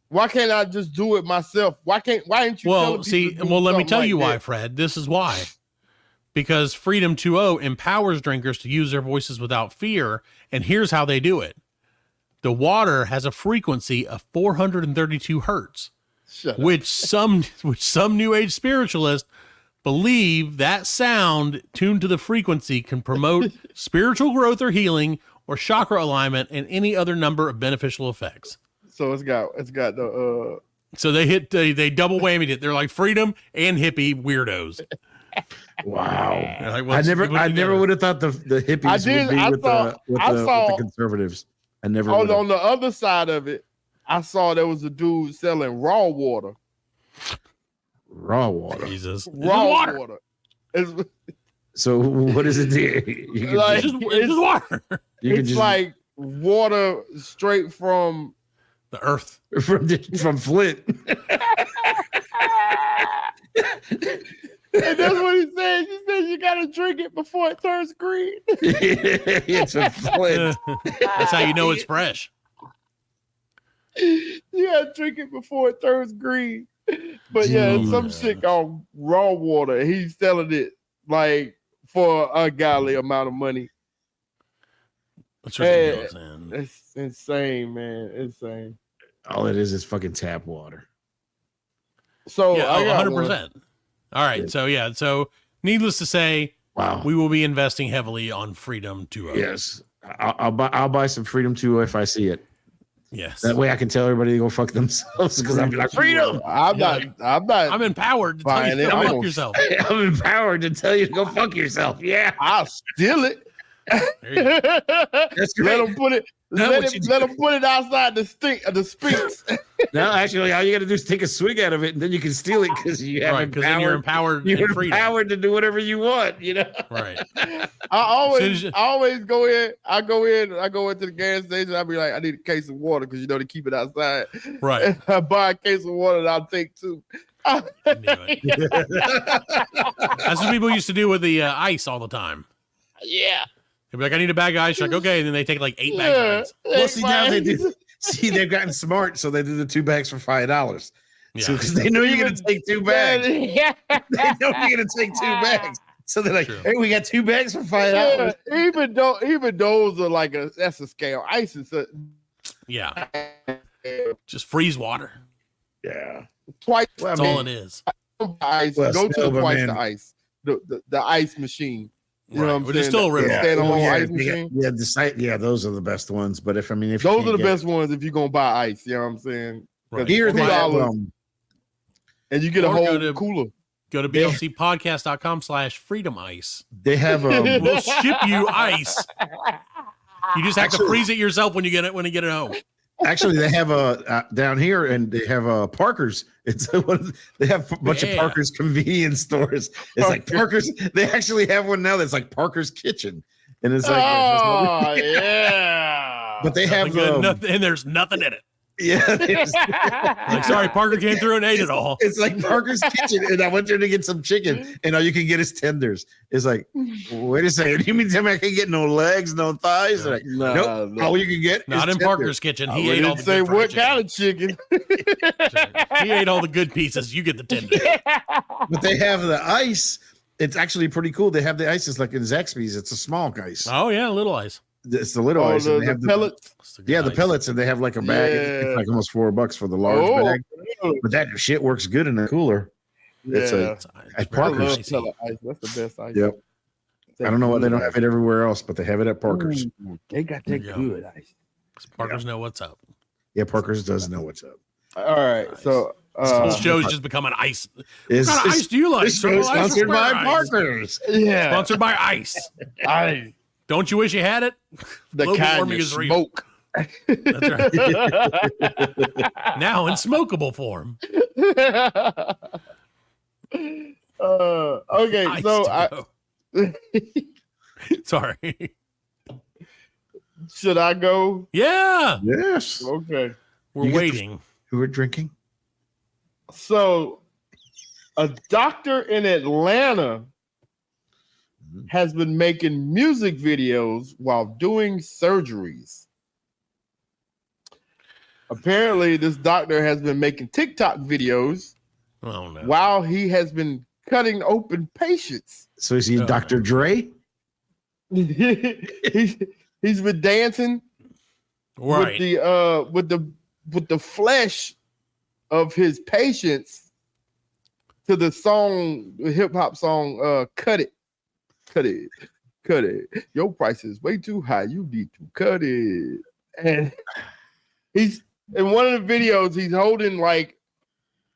why can't I just do it myself? Why ain't you? Well, see, let me tell you why, Fred. This is why. Because Freedom 2.0 empowers drinkers to use their voices without fear, and here's how they do it. The water has a frequency of 432 hertz, which some New Age spiritualists believe that sound tuned to the frequency can promote spiritual growth or healing or chakra alignment and any other number of beneficial effects. So it's got the So they double whammied it. They're like freedom and hippie weirdos. Wow. Like, I never would have thought the hippies would be with the conservatives. I never would have. On the other side of it, I saw there was a dude selling raw water. Raw water. Jesus. Raw water. So what does it do? It's just water. It's like water straight from the earth. From Flint. And that's what he said. He said you gotta drink it before it turns green. It's a Flint. That's how you know it's fresh. You gotta drink it before it turns green. But yeah, it's some shit called raw water. He's selling it like for a godly amount of money. That's ridiculous, man. It's insane, man. Insane. All it is fucking tap water. So yeah, 100%. All right. So needless to say, wow, we will be investing heavily on Freedom 2.0. Yes. I'll buy some Freedom 2.0 if I see it. Yes. That way I can tell everybody to go fuck themselves because I'll be like, freedom. I'm empowered to tell you to go fuck yourself. I'm empowered to tell you to go fuck yourself. Yeah. I'll steal it. That's great. Let them put it. Let them put it outside the speaks. No, actually, all you got to do is take a swig out of it, and then you can steal it because you have then you're empowered. You're empowered to do whatever you want. You know. Right. I always go in. I go into the gas station. I'll be like, I need a case of water because they keep it outside. Right. And I buy a case of water and I'll take two. That's what people used to do with the ice all the time. Yeah. They'd be like, I need a bag of ice. Like, okay. And then they take like 8 bags of ice. Well, see, now they do. See, they've gotten smart, so they do the 2 bags for $5. Yeah. So because they know you're going to take 2 bags. Yeah. They know you're going to take 2 bags. So they're like, hey, we got 2 bags for $5. Yeah, even those are like that's a scale. Ice is yeah. Just freeze water. Yeah. Twice. That's all it is. Ice. Go to twice the ice. The ice machine. You know what I'm saying? It's still a real ice machine. Those are the best ones. But if those are the best ones if you're gonna buy ice, you know what I'm saying? Right. Here $2 and you get a whole cooler. Go to blcpodcast.com/freedom ice. They have we'll ship you ice. You just have to freeze it yourself when you get it home. Actually, they have down here, and they have Parker's. They have a bunch of Parker's convenience stores. It's like Parker's. They actually have one now that's like Parker's Kitchen, and it's like, yeah. But they have and there's nothing in it. Yeah, like, sorry, Parker came through and ate it all. It's like Parker's Kitchen, and I went there to get some chicken, and all you can get is tenders. It's like, wait a second, you mean tell me I can't get no legs, no thighs? Like, nope. All you can get not is in tenders. Parker's Kitchen. He ate all the say good what chicken. Kind of chicken. He ate all the good pieces. You get the tenders. But they have the ice. It's actually pretty cool. They have the ice. It's like in Zaxby's. It's a small ice. Oh yeah, little ice. It's the little ice. They have the pellets. The pellets, and they have like a bag. It's like almost $4 for the large bag. But that shit works good in the cooler. It's at Parker's. Ice. That's the best ice. Yep. I don't know why they don't have it everywhere else, but they have it at Parker's. Ooh, they got that good ice. Parker's know what's up. Yeah, Parker's does know what's up. All right, nice. So this show's just become an ice. What kind of ice do you like? Sponsored by Parker's. Yeah, sponsored by ice. Don't you wish you had it? The kind of smoke. That's right. Now in smokable form. Okay, ice so sorry. Should I go? Yeah. Yes. Okay. We're waiting. Who are drinking? So, a doctor in Atlanta has been making music videos while doing surgeries. Apparently, this doctor has been making TikTok videos while he has been cutting open patients. So is he Dr. Dre? He's been dancing with the flesh of his patients to the song, the hip hop song, "Cut It, Cut It, Cut It." Your price is way too high. You need to cut it. And he's in one of the videos. He's holding like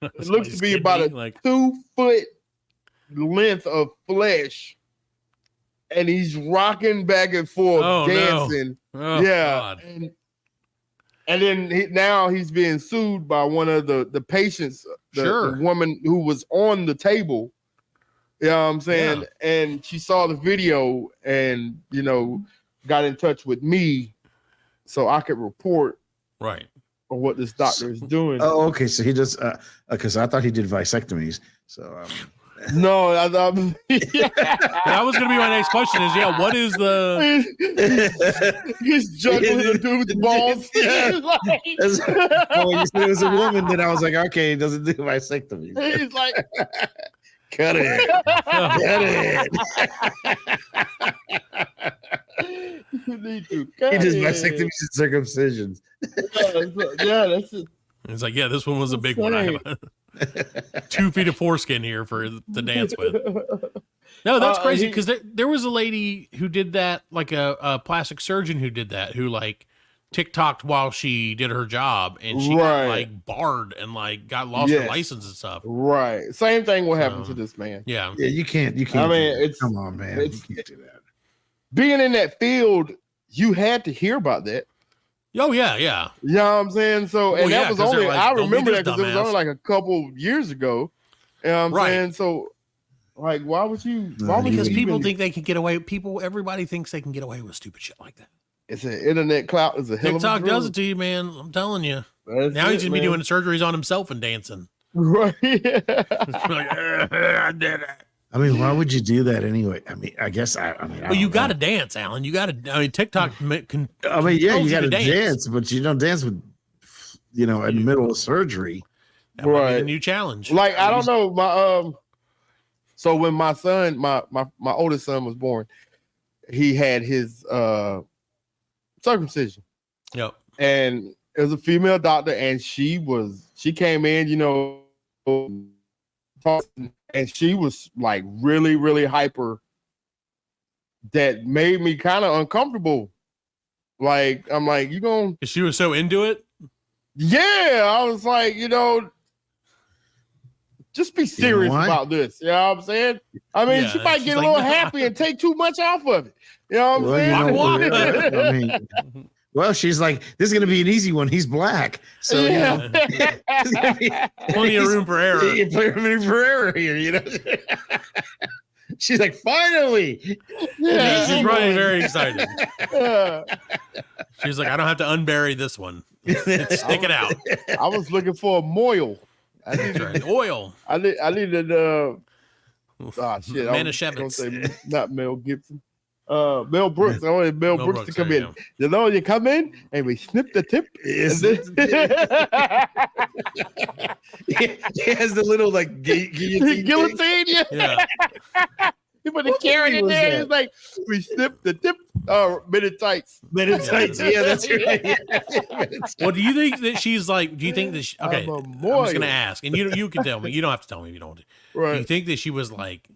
it looks to be about a 2 foot length of flesh. And he's rocking back and forth, dancing. No. God. And then now he's being sued by one of the patients, the woman who was on the table. You know what I'm saying? Yeah. And she saw the video and, got in touch with me so I could report on what this doctor is doing. Oh, okay. So he does, because I thought he did vasectomies. So, no, I thought that was going to be my next question. Is what is the? He's juggling the dude's balls. When you said it was a woman, then I was like, okay, he doesn't do vasectomy. He's like, cut it, cut it. You need to cut he does it. vasectomies and circumcisions. Yeah, that's it. It's like, this one was a big one. I have 2 feet of foreskin here for to dance with. No, that's crazy because there was a lady who did that, like a plastic surgeon who did that, who like TikToked while she did her job, and she got like barred and like got lost her license and stuff. Right. Same thing will happen to this man. Yeah. Yeah, you can't. I mean, come on, man. You can't do that. Being in that field, you had to hear about that. Oh yeah. You know what I'm saying? So, and that was only, I remember that because it was only like a couple years ago. You know what I'm saying? So, like, why would you? Because people think they can get away. Everybody thinks they can get away with stupid shit like that. It's an internet clout. Is a hell TikTok of a drug. does it to you, man. I'm telling you. Now he's gonna be doing surgeries on himself and dancing. Right. I did it. I mean, why would you do that anyway? I mean, I guess well, you got to dance, Alan. You got to. I mean, TikTok can. I mean, yeah, you got to dance, but you don't dance with, in the middle of surgery. That might be a new challenge. Like, I don't know, my So when my son, my oldest son was born, he had his circumcision. Yep. And it was a female doctor, and she came in, talking. And she was like really, really hyper. That made me kind of uncomfortable. Like, I'm like, you gonna? She was so into it. Yeah, I was like, just be serious about this. You know what I'm saying? I mean, she might get a little happy and take too much off of it. You know what I'm saying? I mean, well, she's like, this is going to be an easy one. He's black. So, plenty of room for error. Plenty of room for error here, She's like, finally. She's probably very excited. She's like, I don't have to unbury this one. Stick it out. I was looking for a moil. Oil. I needed Mishaps. Not Mel Gibson. Mel Brooks. I wanted Mel Brooks to come in. You come in and we snip the tip. Yes. He has the little like guillotine. Yeah. He put the carrot in there. He's like, we snip the tip. Minute tights. Yeah, that's right. Well, do you think that she's like? Do you think that? Okay, I'm just gonna ask, and you can tell me. You don't have to tell me if you don't want to. Right. Do you think that she was like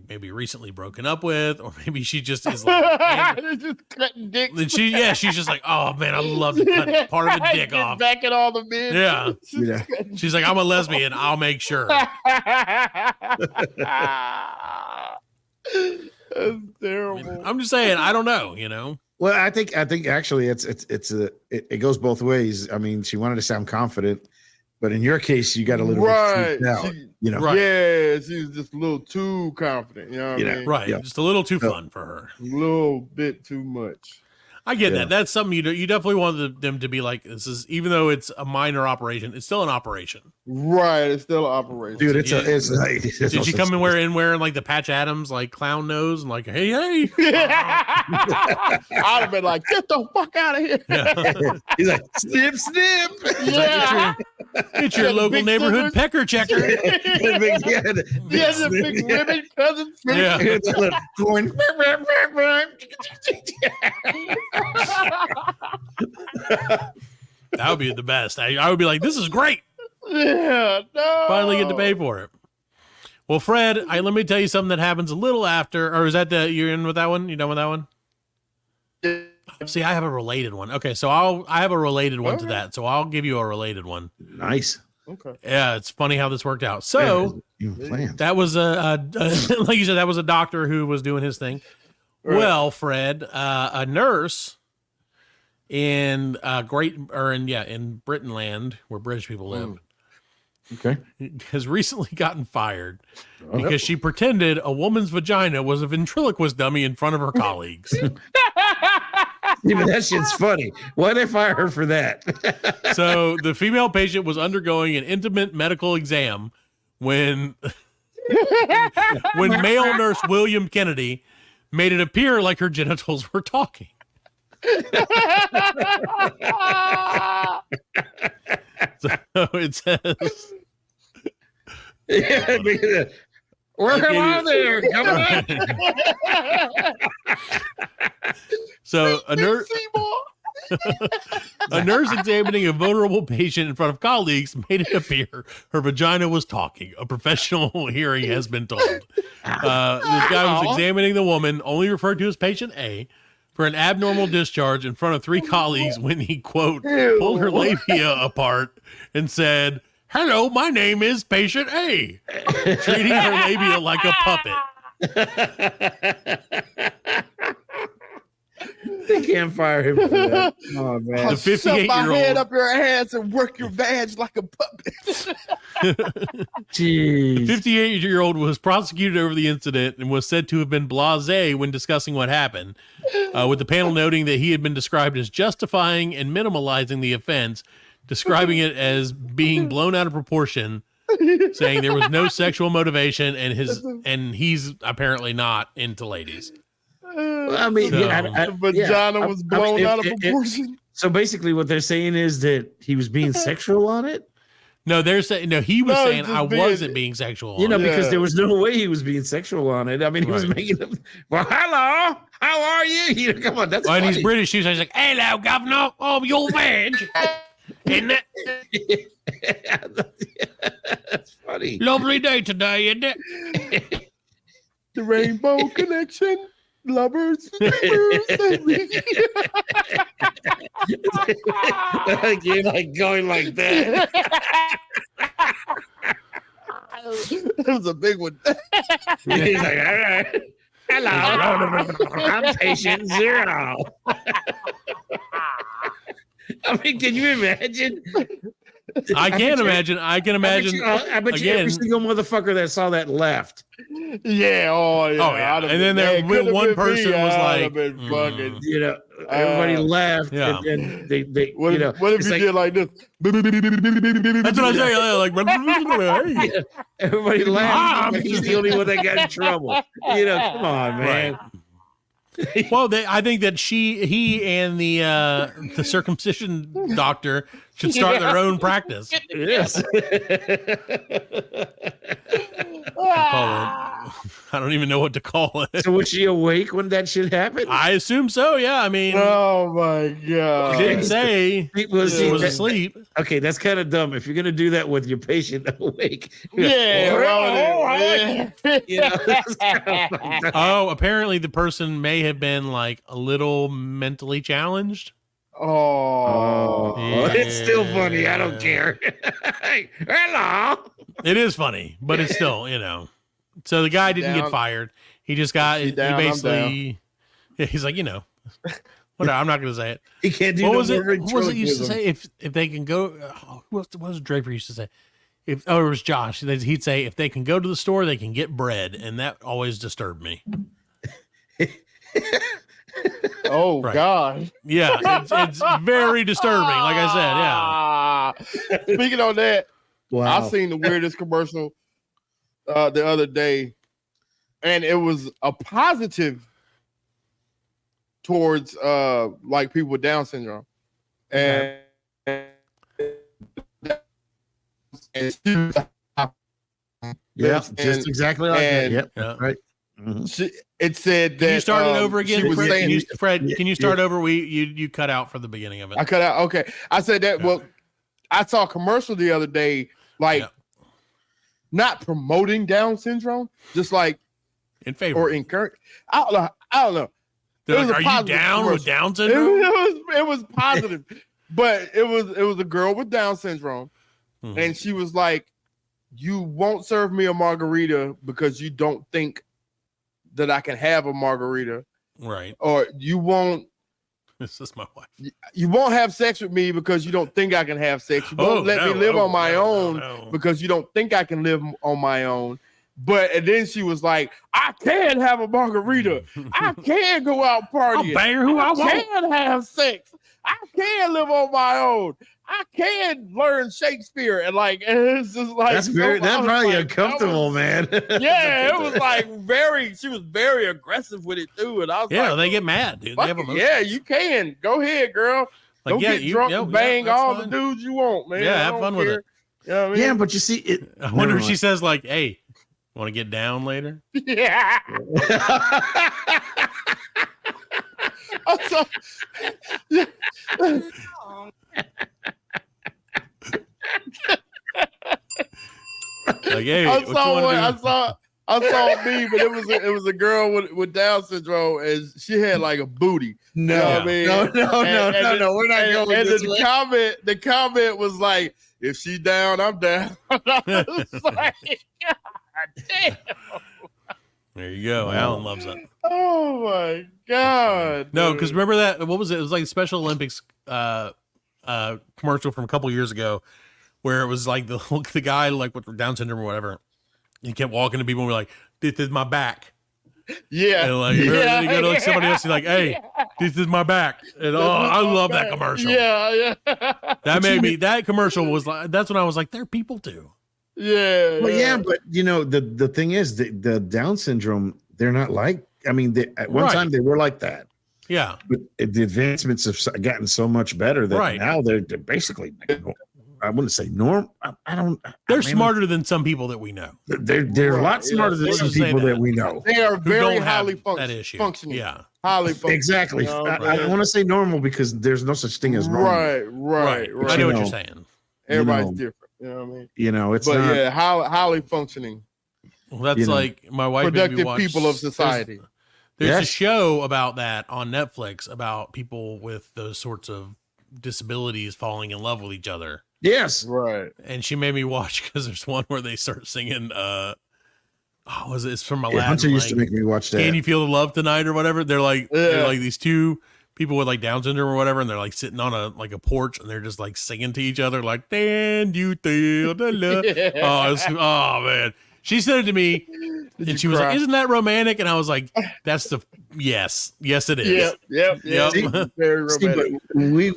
maybe recently broken up with, or maybe she just is like just cutting dicks. then she's just like, oh man, I love to cut part of the dick off. Back at all the men. Yeah. She's like, I'm a lesbian. I'll make sure. That's terrible. I'm just saying, I don't know, you know. Well, I think actually it goes both ways. I mean, she wanted to sound confident, but in your case, you got a little bit freaked out, you know. Right. Yeah, she was just a little too confident. You know what I mean? Right. Yeah. Just a little too fun for her. A little bit too much. I get that. That's something you definitely want them to be like, this is, even though it's a minor operation, it's still an operation. Right. It's still an operation. Dude, it's like, did she come in wearing like the Patch Adams, like clown nose and like, hey. I'd have been like, get the fuck out of here. Yeah. He's like, snip, snip. Yeah. It's your local neighborhood pecker checker. The big ribbon cousin. Yeah. Going, that would be the best. I would be like, this is great. Yeah, no. Finally get to pay for it. Well, Fred, let me tell you something that happens a little after, or is that you're in with that one? You done with that one? Yeah. See, I have a related one. Okay, so I have a related one to that. So I'll give you a related one. Nice. Okay. Yeah, it's funny how this worked out. So that was like you said, that was a doctor who was doing his thing. Right. Well, Fred, a nurse in in Britain land, where British people live, has recently gotten fired because she pretended a woman's vagina was a ventriloquist dummy in front of her colleagues. Even that shit's funny. Why did they fire her for that? So the female patient was undergoing an intimate medical exam when male nurse William Kennedy made it appear like her genitals were talking. So it says, "We're on there. Come on." So a nurse examining a vulnerable patient in front of colleagues made it appear her vagina was talking. A professional hearing has been told. This guy was examining the woman, only referred to as patient A, for an abnormal discharge in front of 3 colleagues when he, quote, pulled her labia apart and said, "Hello, my name is patient A," treating her labia like a puppet. They can't fire him for that. Oh man! The 58-year-old head up your ass and work your vag like a puppet. Jeez. The 58-year-old was prosecuted over the incident and was said to have been blasé when discussing what happened, with the panel noting that he had been described as justifying and minimalizing the offense, describing it as being blown out of proportion, saying there was no sexual motivation and he's apparently not into ladies. Well, I mean, vagina was blown out of proportion. So basically, what they're saying is that he was being sexual on it. No, they're saying he was saying I wasn't being sexual. You know, because there was no way he was being sexual on it. I mean, he was making them. Well, hello, how are you? You know, come on, that's. And he's British. He's like, "Hello, governor. Oh, your veg, isn't it? That's funny. Lovely day today, isn't it? The Rainbow Connection." Lovers. You're like going like that. That was a big one. He's like, all right. Hello. I'm patient 0. I mean, can you imagine? I can imagine. I bet you every single motherfucker that saw that left. Yeah. Oh, yeah. Oh, yeah. And then one person was like, you know, everybody left. Yeah. And then they what you know, if you did like this? That's what I'm saying. Like, yeah. Everybody laughed. But he's the only one that got in trouble. You know, come on, man. Right. Well, I think that he and the circumcision doctor should start their own practice. Yes. I don't even know what to call it. So was she awake when that shit happened? I assume so. Yeah. I mean, oh my God. He didn't say he was asleep. Okay, that's kind of dumb. If you're gonna do that with your patient awake, Yeah. you know, that's kinda Oh, apparently the person may have been like a little mentally challenged. Oh, it's still funny. I don't care. Hello. It is funny, but it's still, So the guy didn't get fired. He just got. He basically. Yeah, he's like, whatever. I'm not going to say it. He can't do. What was it? What was it used to say? If they can go. What was Draper used to say? It was Josh. He'd say if they can go to the store, they can get bread, and that always disturbed me. Oh right. God! Yeah, it's very disturbing. Like I said, yeah. Speaking on that, wow. I seen the weirdest commercial the other day, and it was a positive towards like people with Down syndrome, and yeah, just exactly like that. Yep, right. Mm-hmm. It said that. Can you start it over again, Fred? Saying, Fred, can you start over? You cut out for the beginning of it. I cut out. Okay, I said that. Well, I saw a commercial the other day, like not promoting Down syndrome, just like in favor or encourage. I don't know. Like, are you down with Down syndrome? It was positive, but it was a girl with Down syndrome, and she was like, "You won't serve me a margarita because you don't think that I can have a margarita, right? Or you won't. This is my wife. You won't have sex with me because you don't think I can have sex. You won't let me live on my own because you don't think I can live on my own." And then she was like, "I can have a margarita. I can go out partying. I'll bang her who I want. I can have sex. I can live on my own. I can learn Shakespeare." And like, it's just like that's probably uncomfortable, man. Yeah, it was like she was very aggressive with it too. And I was like, they get mad, dude. They have emotions. Yeah, you can. Go ahead, girl. Like, get drunk and bang all the dudes you want, man. Yeah, have fun with it. You know what I mean? Yeah, but you see it. I wonder if she says like, "Hey, want to get down later?" Yeah. Like, hey, I saw a meme, but it was a girl with Down syndrome, and she had like a booty. No, you know what I mean? No, we're not going this way. The comment was like, "If she down, I'm down." I was like, God damn. There you go. Alan loves it. Oh my God. No, because remember that, what was it? It was like Special Olympics commercial from a couple years ago where it was like the guy like with Down syndrome or whatever. He kept walking to people and be like, "This is my back." Yeah. And like, you go to like somebody else, he's like, "Hey, this is my back." And I love that commercial. Yeah. That commercial was like, that's when I was like, they're people too. Yeah. Well, yeah, but the thing is the Down syndrome, they're not like, I mean, at one time they were like that. Yeah. But the advancements have gotten so much better that now they're basically, I wouldn't say norm. They're smarter than some people that we know. They're a lot smarter than some people that we know. They are very highly functioning. Yeah. Highly functioning. Exactly. I want to say normal because there's no such thing as normal. Right. I know what you're saying. Everybody's different. You know what I mean? It's not. Yeah, highly functioning. Well, that's like my wife productive people of society. There's a show about that on Netflix about people with those sorts of disabilities falling in love with each other. Yes. Right. And she made me watch because there's one where they start singing it's from Aladdin. Hunter used to make me watch that. Can you feel the love tonight or whatever? They're like these two people with like Down syndrome or whatever, and they're like sitting on a porch and they're just like singing to each other like, "Then you feel the love." Oh man. She said it to me and she was like, "Isn't that romantic?" And I was like, yes it is. Yep. See, very romantic.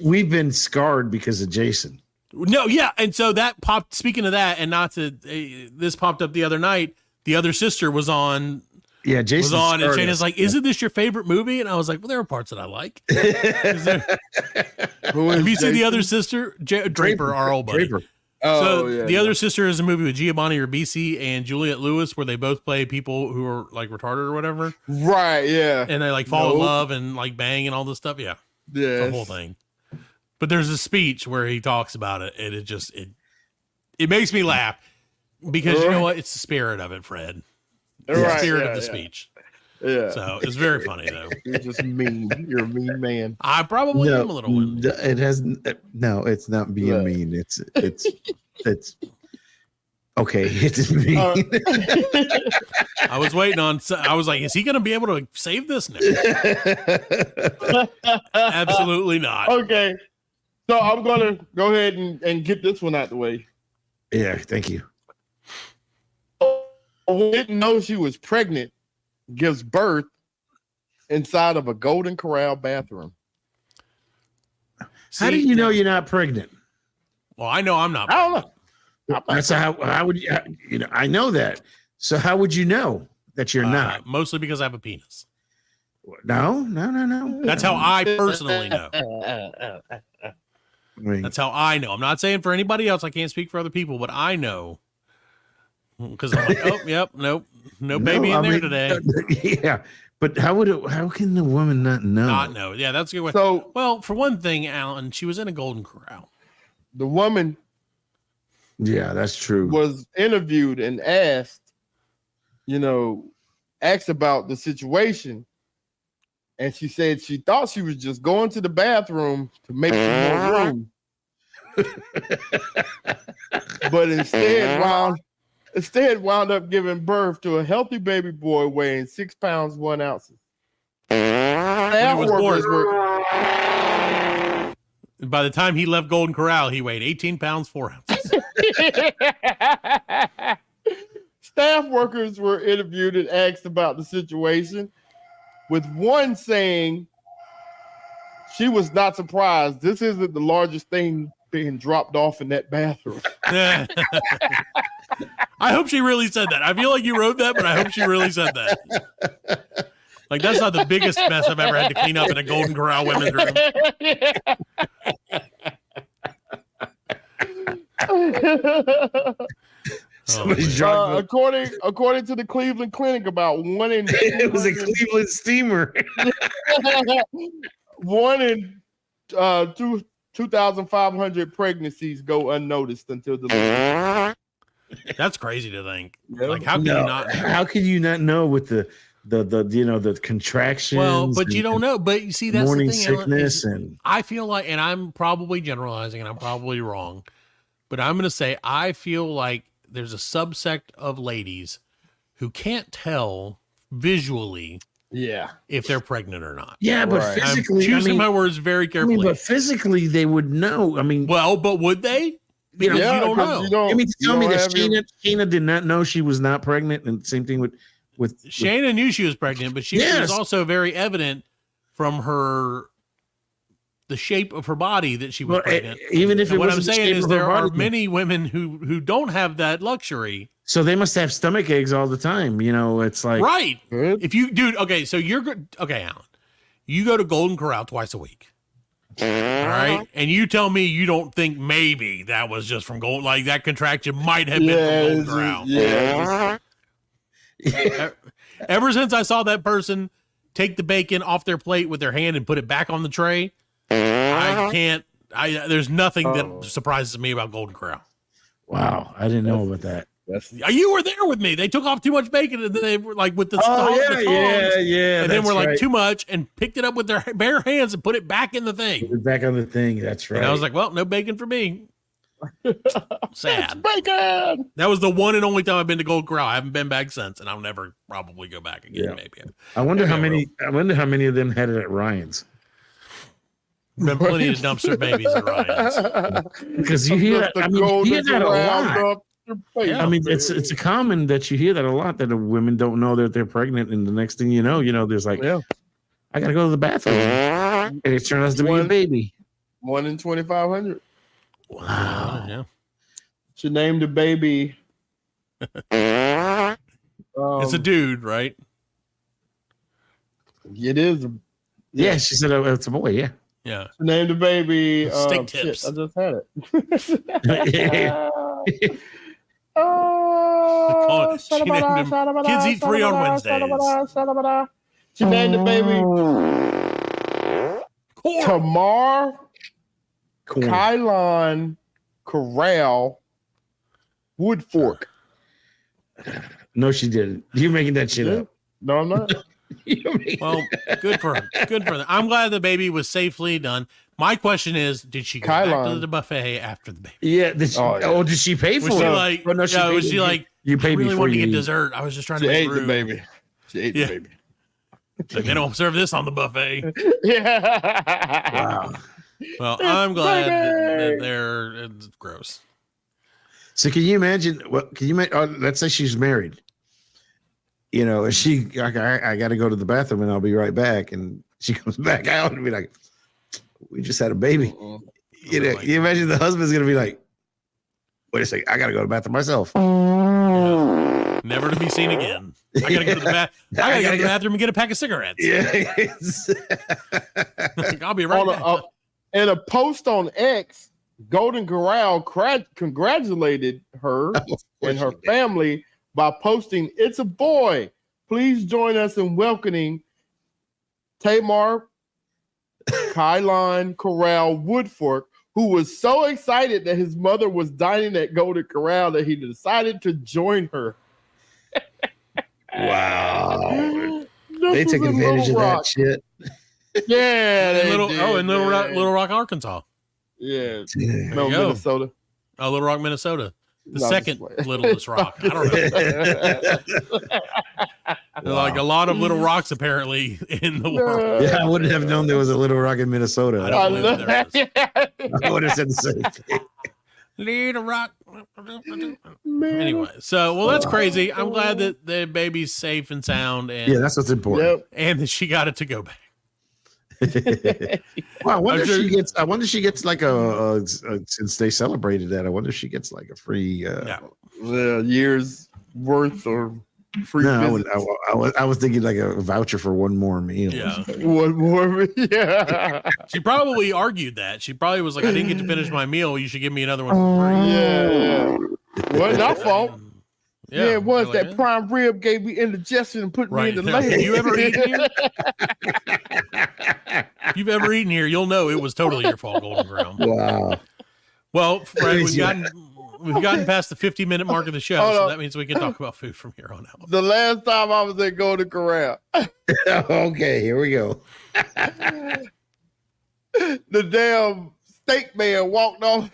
We've been scarred because of Jason. No, yeah. And so that popped, speaking of that, and this popped up the other night. The other sister was on. Yeah, Jason was on, and Shayna's like, "Isn't this your favorite movie?" And I was like, "Well, there are parts that I like." Have you seen the other sister, Draper, our old buddy? Draper. The other sister is a movie with Giovanni Ribisi and Juliette Lewis, where they both play people who are like retarded or whatever. Right. Yeah. And they like fall in love and like bang and all this stuff. Yeah. Yeah. The whole thing. But there's a speech where he talks about it, and it makes me laugh because you know what? It's the spirit of it, Fred. It's the spirit of the speech. Yeah. So it's very funny though. You're just mean. You're a mean man. I probably am a little one. It hasn't. No, it's not being mean. It's okay. It's mean. I was waiting on. I was like, is he going to be able to save this now? Absolutely not. Okay. So I'm going to go ahead and get this one out the way. Yeah. Thank you. Who didn't know she was pregnant gives birth inside of a Golden Corral bathroom. How do you know you're not pregnant? Well, I know I'm not. I don't know. That's how would you? I know that. So how would you know that you're not? Mostly because I have a penis. No. That's how I personally know. That's how I know. I'm not saying for anybody else. I can't speak for other people, but I know. Because I'm like, oh, yep, nope, no baby in there today. Yeah, but how can the woman not know? Not know. Yeah, that's a good way. So, well, for one thing, Alan, she was in a Golden Corral. The woman, yeah, that's true, was interviewed and asked about the situation, and she said she thought she was just going to the bathroom to make some more room, but instead wound up giving birth to a healthy baby boy weighing 6 pounds 1 ounce. By the time he left Golden Corral, he weighed 18 pounds 4 ounces. Staff workers were interviewed and asked about the situation, with one saying she was not surprised. This isn't the largest thing being dropped off in that bathroom. I hope she really said that. I feel like you wrote that, but I hope she really said that. Like, that's not the biggest mess I've ever had to clean up in a Golden Corral women's room. According to the Cleveland Clinic, about 1 in it was a Cleveland steamer. 1 in 2,500 pregnancies go unnoticed until delivery. That's crazy to think. Like, how can you not? How can you not know with the contractions? Well, but you don't know. But you see, that's morning the thing. Sickness, and I feel like, and I'm probably generalizing, and I'm probably wrong, but I'm going to say I feel like there's a subsect of ladies who can't tell visually, if they're pregnant or not. Yeah, but physically, I'm choosing my words very carefully. but physically, they would know. I mean, well, but would they? Because you don't know. You mean to tell me that Shayna did not know she was not pregnant, and same thing with Shayna knew she was pregnant, but she was also very evident from the shape of her body that she was pregnant. Even if what I'm saying is there are many women who don't have that luxury. So they must have stomach aches all the time. It's like right. If you, dude, okay, so you're good. Okay, Alan, you go to Golden Corral twice a week. All right, and you tell me you don't think maybe that was just from Golden, like that contraction might have been from Golden Corral. Yeah. Ever since I saw that person take the bacon off their plate with their hand and put it back on the tray, there's nothing that surprises me about Golden Corral. Wow, I didn't know about that. You were there with me. They took off too much bacon, and then they were like with the tongs, yeah, and then we're like too much, and picked it up with their bare hands and put it back in the thing. Put it back on the thing. That's right. And I was like, well, no bacon for me. Sad. Bacon. That was the one and only time I've been to Golden Corral. I haven't been back since, and I'll never probably go back again. Maybe. I wonder how many. I wonder how many of them had it at Ryan's. Been plenty of dumpster babies at Ryan's. Because you hear that. I mean, you hear that a lot. I mean, it's a common that you hear that a lot, that the women don't know that they're pregnant, and the next thing you know, there's like, I gotta go to the bathroom, and it turns out to be a baby. 1 in 2,500. Wow. Yeah. She named the baby. It's a dude, right? It is. Yeah, she said it's a boy. Yeah. Yeah. She named the baby Steak tips. I just had it. She named him Kids Eat Free on Wednesdays. She named the baby Tamar, Kylon, Corral, Woodfork. No, she didn't. You're making that shit up. No, I'm not. Well, good for her. Good for them. I'm glad the baby was safely done. My question is, did she go back to the buffet after the baby? Yeah. Did she pay for was it? She like, no, was she like, you paid I really before wanted to you get eat. dessert. I was just trying She to make ate room. the baby. She ate the baby. Like, they don't serve this on the buffet. Yeah. Wow. Well, I'm glad that they're it's gross. So can you imagine? What can you make? Let's say she's married. You know, and she, I got to go to the bathroom and I'll be right back. And she comes back out and be like, "We just had a baby." You know, you imagine the husband's gonna be like, "Wait a second, I got to go to the bathroom myself." Yeah. Never to be seen again. I gotta go to the I gotta go to the bathroom and get a pack of cigarettes. Yeah. Like, I'll be right back. In a post on X, Golden Corral congratulated her and her family by posting, "It's a boy. Please join us in welcoming Tamar, Kylon, Corral, Woodfork, who was so excited that his mother was dining at Golden Corral that he decided to join her." Wow. They took advantage of that shit. Yeah. In Little Rock, Arkansas. Yeah. No, Minnesota. Oh, Little Rock, Minnesota. The second littlest rock. I don't know. Like a lot of little rocks apparently in the world. Yeah, I wouldn't have known there was a Little Rock in Minnesota. I don't believe there is. I would have said the same thing. Little Rock. Anyway, so that's crazy. I'm glad that the baby's safe and sound, and yeah, that's what's important. And that she got it to go back. Well, I wonder if she gets like a since they celebrated that. I wonder if she gets like a free year's worth or free. No, I was thinking like a voucher for one more meal. Yeah, one more. Yeah. She probably argued that. She probably was like, "I didn't get to finish my meal. You should give me another one for free." Yeah. Wasn't our fault. Yeah, it was. Like, that prime rib gave me indigestion and put me in the lane. Have you ever eaten here? If you've ever eaten here, you'll know it was totally your fault, Golden Corral. Wow. Well, Fred, we've gotten past the 50-minute mark of the show, so that means we can talk about food from here on out. The last time I was at Golden Corral. Okay, here we go. The damn steak man walked off.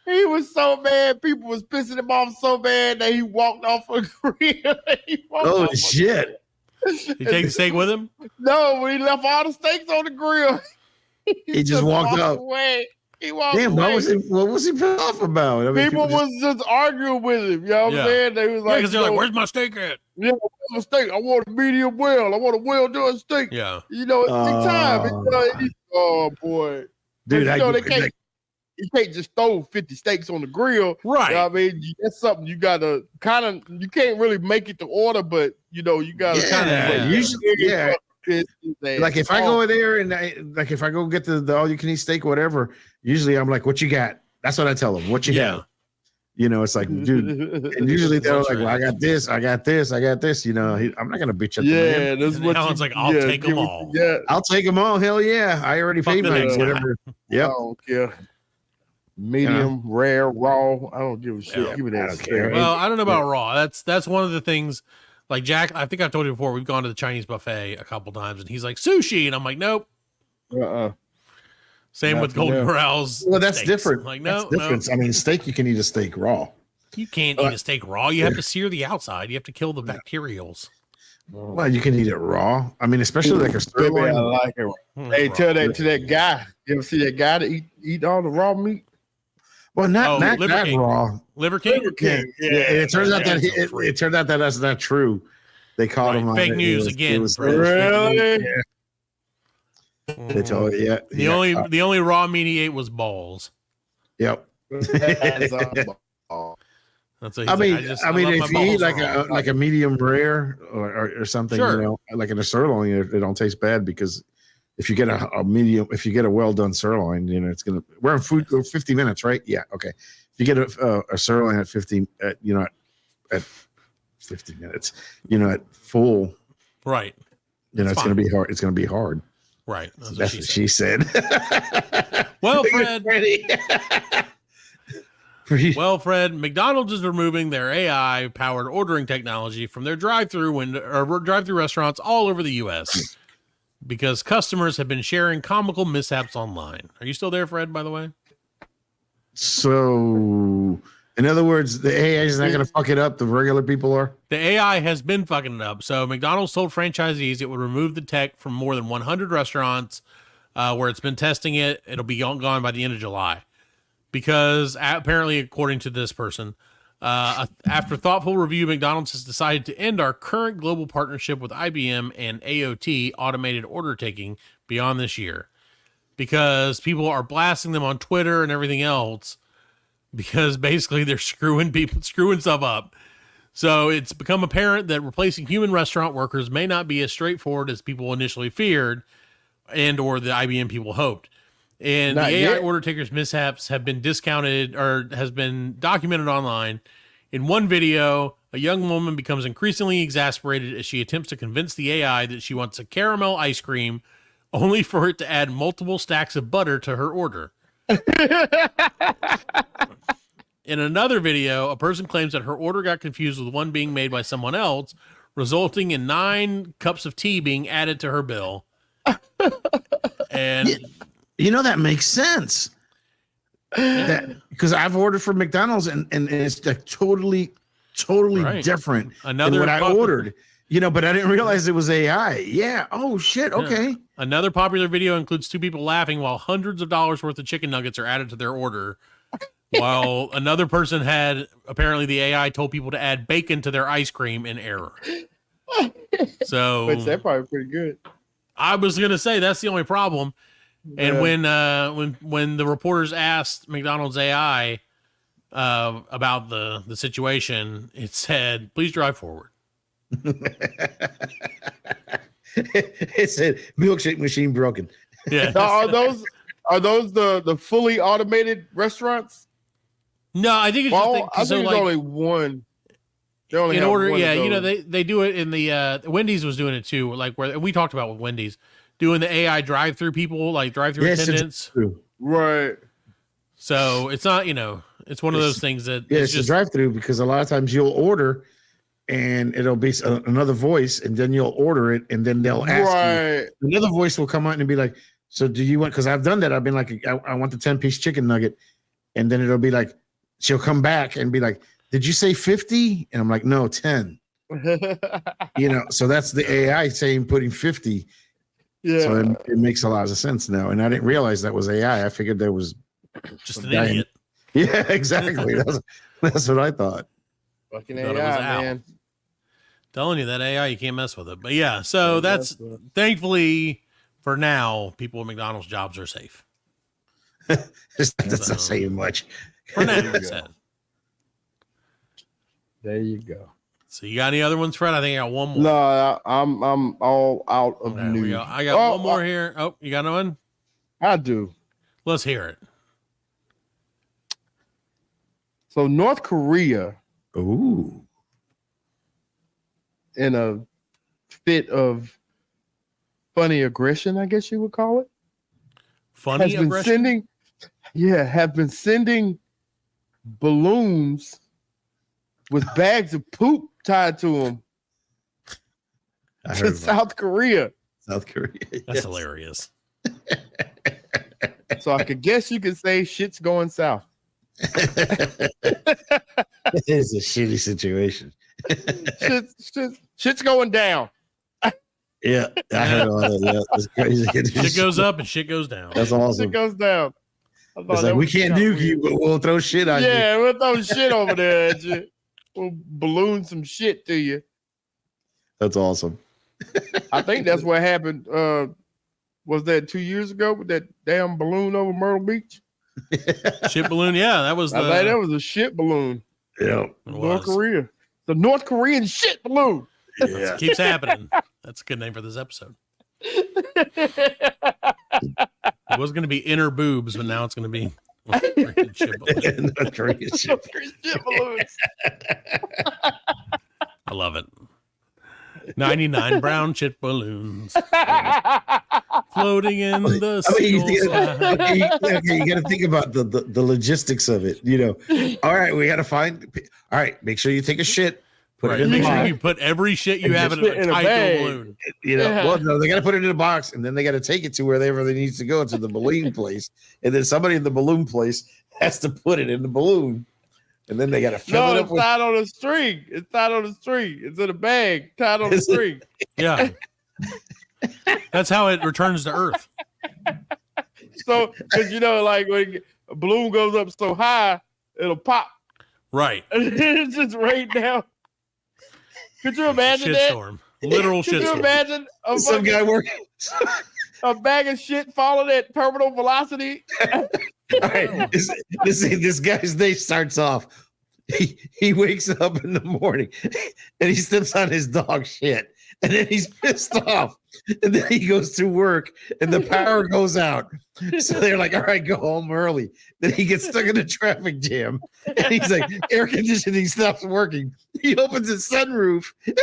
He was so mad. People was pissing him off so bad that he walked off a grill. Oh shit! Did he take the steak with him? No, when he left all the steaks on the grill, he just walked up. Away. He walked Damn, away. what was he pissed off about? I mean, people was just arguing with him. You know what I'm saying? They was like, because they're like, "Where's my steak at?" Yeah, where's my steak? I want a medium well. I want a well done steak. Yeah. You know, it's big time. Oh boy, dude, you can't just throw 50 steaks on the grill. Right. You know what I mean? That's something you got to you can't really make it to order, but you got to usually, like if I go in there and if I go get the all you can eat steak or whatever, usually I'm like, "What you got?" That's what I tell them. What you got? You know, it's like, dude, and usually they're like, "Well, I got this, I got this, I got this." You know, I'm not gonna bitch at the man. That's what Alan's like, "I'll take them all." Yeah, I'll take them all. Hell yeah, I already paid mine. Whatever. Yep. I don't care. Medium, rare, raw. I don't give a shit. Give me that. I don't care. Well, I don't know about raw. That's one of the things. Like Jack, I think I've told you before. We've gone to the Chinese buffet a couple times, and he's like sushi, and I'm like, nope. Same with Golden Corral's. Well, that's steaks. different. Like no, different. I mean, steak, you can eat a steak raw. You can't eat a steak raw. You have to sear the outside. You have to kill the bacterials. Well, you can eat it raw. I mean, especially like a sirloin. I like it. Hey, tell that to that guy. You ever see that guy that eat all the raw meat? Well, not raw. Liver King. Yeah. It turns out that it turned out that that's not true. They called him fake news again. Really? They told the only raw meat he ate was balls. Yep. That's what I mean, if you eat like a medium rare or something, sure. like in a sirloin, it don't taste bad because if you get a medium, if you get a well done sirloin, it's gonna. We're on food 50 minutes, right? Yeah, okay. If you get a sirloin at 50, at 50 minutes, at full, right? It's gonna be hard. It's gonna be hard. Right. That's what she said. Well, Fred. Well, Fred, McDonald's is removing their AI-powered ordering technology from their drive-through restaurants all over the U.S. because customers have been sharing comical mishaps online. Are you still there, Fred, by the way? So, in other words, the AI is not going to fuck it up. The regular people are? The AI has been fucking it up. So, McDonald's told franchisees it would remove the tech from more than 100 restaurants where it's been testing it. It'll be gone by the end of July. Because apparently, according to this person, after thoughtful review, McDonald's has decided to end our current global partnership with IBM and AOT, automated order taking, beyond this year. Because people are blasting them on Twitter and everything else. Because basically they're screwing stuff up. So it's become apparent that replacing human restaurant workers may not be as straightforward as people initially feared and or the IBM people hoped. And the AI order takers mishaps have been discounted or has been documented online. In one video, a young woman becomes increasingly exasperated as she attempts to convince the AI that she wants a caramel ice cream, only for it to add multiple stacks of butter to her order. In another video, a person claims that her order got confused with one being made by someone else, resulting in 9 cups of tea being added to her bill. And that makes sense. Because I've ordered from McDonald's and it's like totally right. different than what I ordered. But I didn't realize it was AI. Yeah. Oh shit. Okay. Yeah. Another popular video includes 2 people laughing while hundreds of dollars worth of chicken nuggets are added to their order. While another person apparently the AI told people to add bacon to their ice cream in error. So but that's probably pretty good. I was gonna say that's the only problem. And when the reporters asked McDonald's AI about the situation, it said, "Please drive forward." It said milkshake machine broken. Yeah. Are those the fully automated restaurants? No, I think it's there's only one. They only in order, one yeah, they do it in the Wendy's was doing it too, like where we talked about with Wendy's doing the AI drive-through people, like drive-through attendants. Right. So it's not, it's one of those things that it's just a drive-through because a lot of times you'll order and it'll be another voice and then you'll order it and then they'll ask you. Another voice will come out and be like, so do you want, because I've done that. I've been like, I want the 10-piece chicken nugget. And then it'll be like, she'll come back and be like, did you say 50? And I'm like, no, 10. So that's the AI saying putting 50. Yeah. So it makes a lot of sense now. And I didn't realize that was AI. I figured that was just an idiot. Yeah, exactly. That's what I thought. Fucking AI, man. Telling you that AI, you can't mess with it. But yeah, so that's thankfully for now, people at McDonald's jobs are safe. That's not saying much. For now, I said. There you go. So you got any other ones, Fred? I think I got one more. No, I'm all out of news. I got one more here. Oh, you got one? I do. Let's hear it. So North Korea. Ooh. In a fit of funny aggression, I guess you would call it. Funny aggression? Have been sending balloons with bags of poop tied to them to South Korea. South Korea. That's hilarious. So I could guess you could say shit's going south. It is a shitty situation. Shit's going down. Yeah, I heard all that. Yeah, that's crazy. Shit goes up and shit goes down. That's awesome. Shit goes down. It's like we can't nuke you, but we'll throw shit on you. Yeah, we'll throw shit over there at you. We'll balloon some shit to you. That's awesome. I think that's what happened. Was that 2 years ago with that damn balloon over Myrtle Beach? Shit balloon, yeah, that was. I think that was a shit balloon. Yeah, North Korea, the North Korean shit balloon. Yeah, it keeps happening. That's a good name for this episode. It was going to be inner boobs, but now it's going to be shit balloons. I love it. 99 brown shit balloons floating in the sky. You got to think about the logistics of it. All right, we got to find. All right, make sure you take a shit. Put it in make the sure box. you put every shit you have in a tight balloon. Well, no, they got to put it in a box, and then they got to take it to wherever they need to go, to the balloon place, and then somebody in the balloon place has to put it in the balloon, and then they got to fill it up. It's tied on a string. It's tied on a string. It's in a bag tied on a string. Yeah, that's how it returns to Earth. So, because like when a balloon goes up so high, it'll pop. Right. It's just right down. Could you imagine shit that? Storm. Literal shit storm. Could you imagine some guy working a bag of shit falling at terminal velocity? All right, this guy's day starts off. He wakes up in the morning and he steps on his dog shit, and then he's pissed off, and then he goes to work and the power goes out. So they're like, all right, go home early. Then he gets stuck in a traffic jam, and he's like, air conditioning stops working. He opens his sunroof. It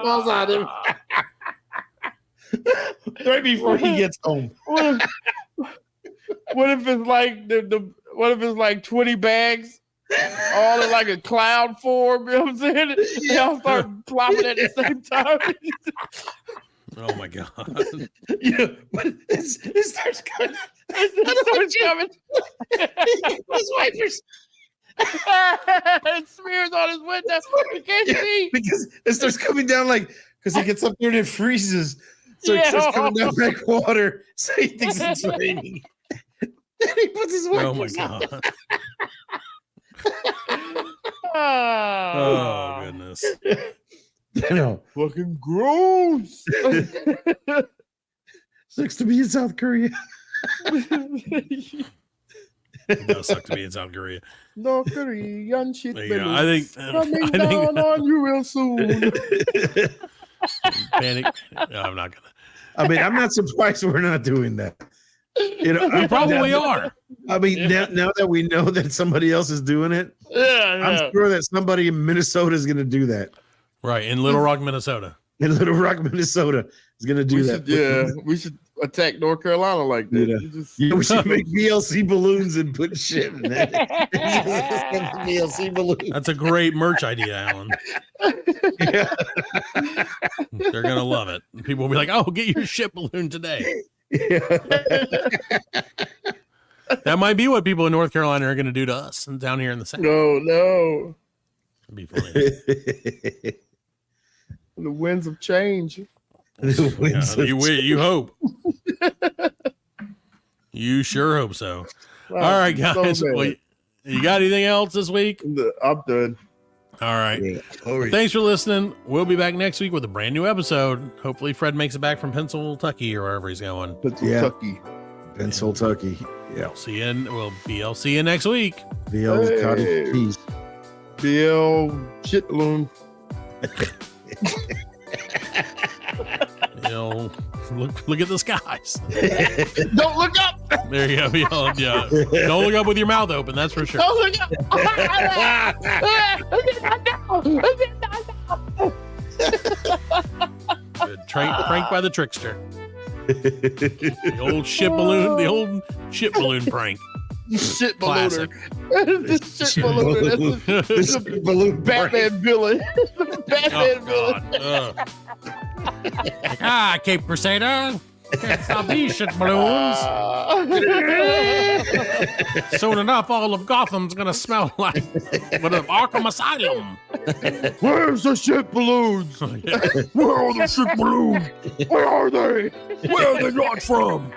falls on him right before he gets home. What if it's like what if it's like 20 bags all in like a cloud form? You know what I'm saying? They all start plopping at the same time. Oh my god! But it starts coming. It starts coming. His wipers. It smears on his window. You can't see because it starts coming down because he gets up there and it freezes. So it starts coming down like water. So he thinks it's raining. Then he puts his wipers Oh my god! Oh goodness! I know. Fucking gross. Sucks to be in South Korea. It does suck to be in South Korea. North Korean shit. There you go. I think down on you real soon. Panic. No, I'm not gonna. I mean, I'm not surprised we're not doing that. We probably are. I mean, now that we know that somebody else is doing it, I'm sure that somebody in Minnesota is going to do that. Right, in Little Rock, Minnesota. In Little Rock, Minnesota is going to do that. We should attack North Carolina like that. We should make VLC balloons and put shit in that. VLC balloons. That's a great merch idea, Alan. Yeah. They're going to love it. People will be like, oh, get your shit balloon today. Yeah. That might be what people in North Carolina are going to do to us and down here in the South. No. It'd be funny. The winds of change. You hope. You sure hope so. All right, guys. Well, you got anything else this week? I'm done. All right. Yeah. Thanks for listening. We'll be back next week with a brand new episode. Hopefully Fred makes it back from Pennsylvania or wherever he's going. Pennsylvania. Yeah. We'll BLC you next week. BL cottage cheese. BL shit balloon. Look at the skies. Don't look up. There you go. Yeah. Don't look up with your mouth open. That's for sure. Don't look up. Good. Pranked by the trickster. The old shit balloon prank. Shit ballooner. The shit ballooner. This balloon Batman villain. Batman villain. Cape Crusader. Can't stop these shit balloons. Soon enough, all of Gotham's gonna smell like an Arkham Asylum. Where's the shit balloons? Where are the shit balloons? Where are they? Where are they not from?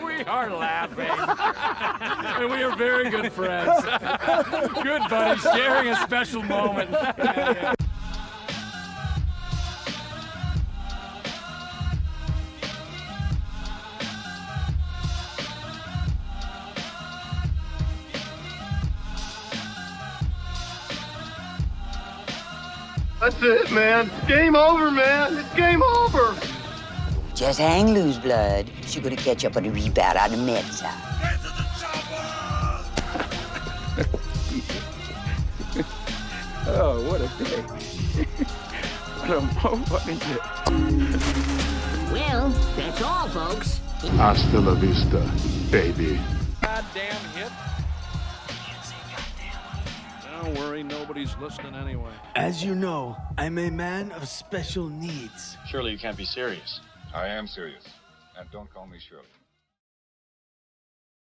We are laughing. And we are very good friends. Good buddy, sharing a special moment. That's it, man. Game over, man. It's game over. Just hang loose, blood. She's gonna catch up on the rebound on the med side. Get to the chopper! Oh, what a day. What a day. Well, that's all, folks. Hasta la vista, baby. Goddamn hit. Don't worry, nobody's listening anyway. As you know, I'm a man of special needs. Surely you can't be serious. I am serious. And don't call me Shirley.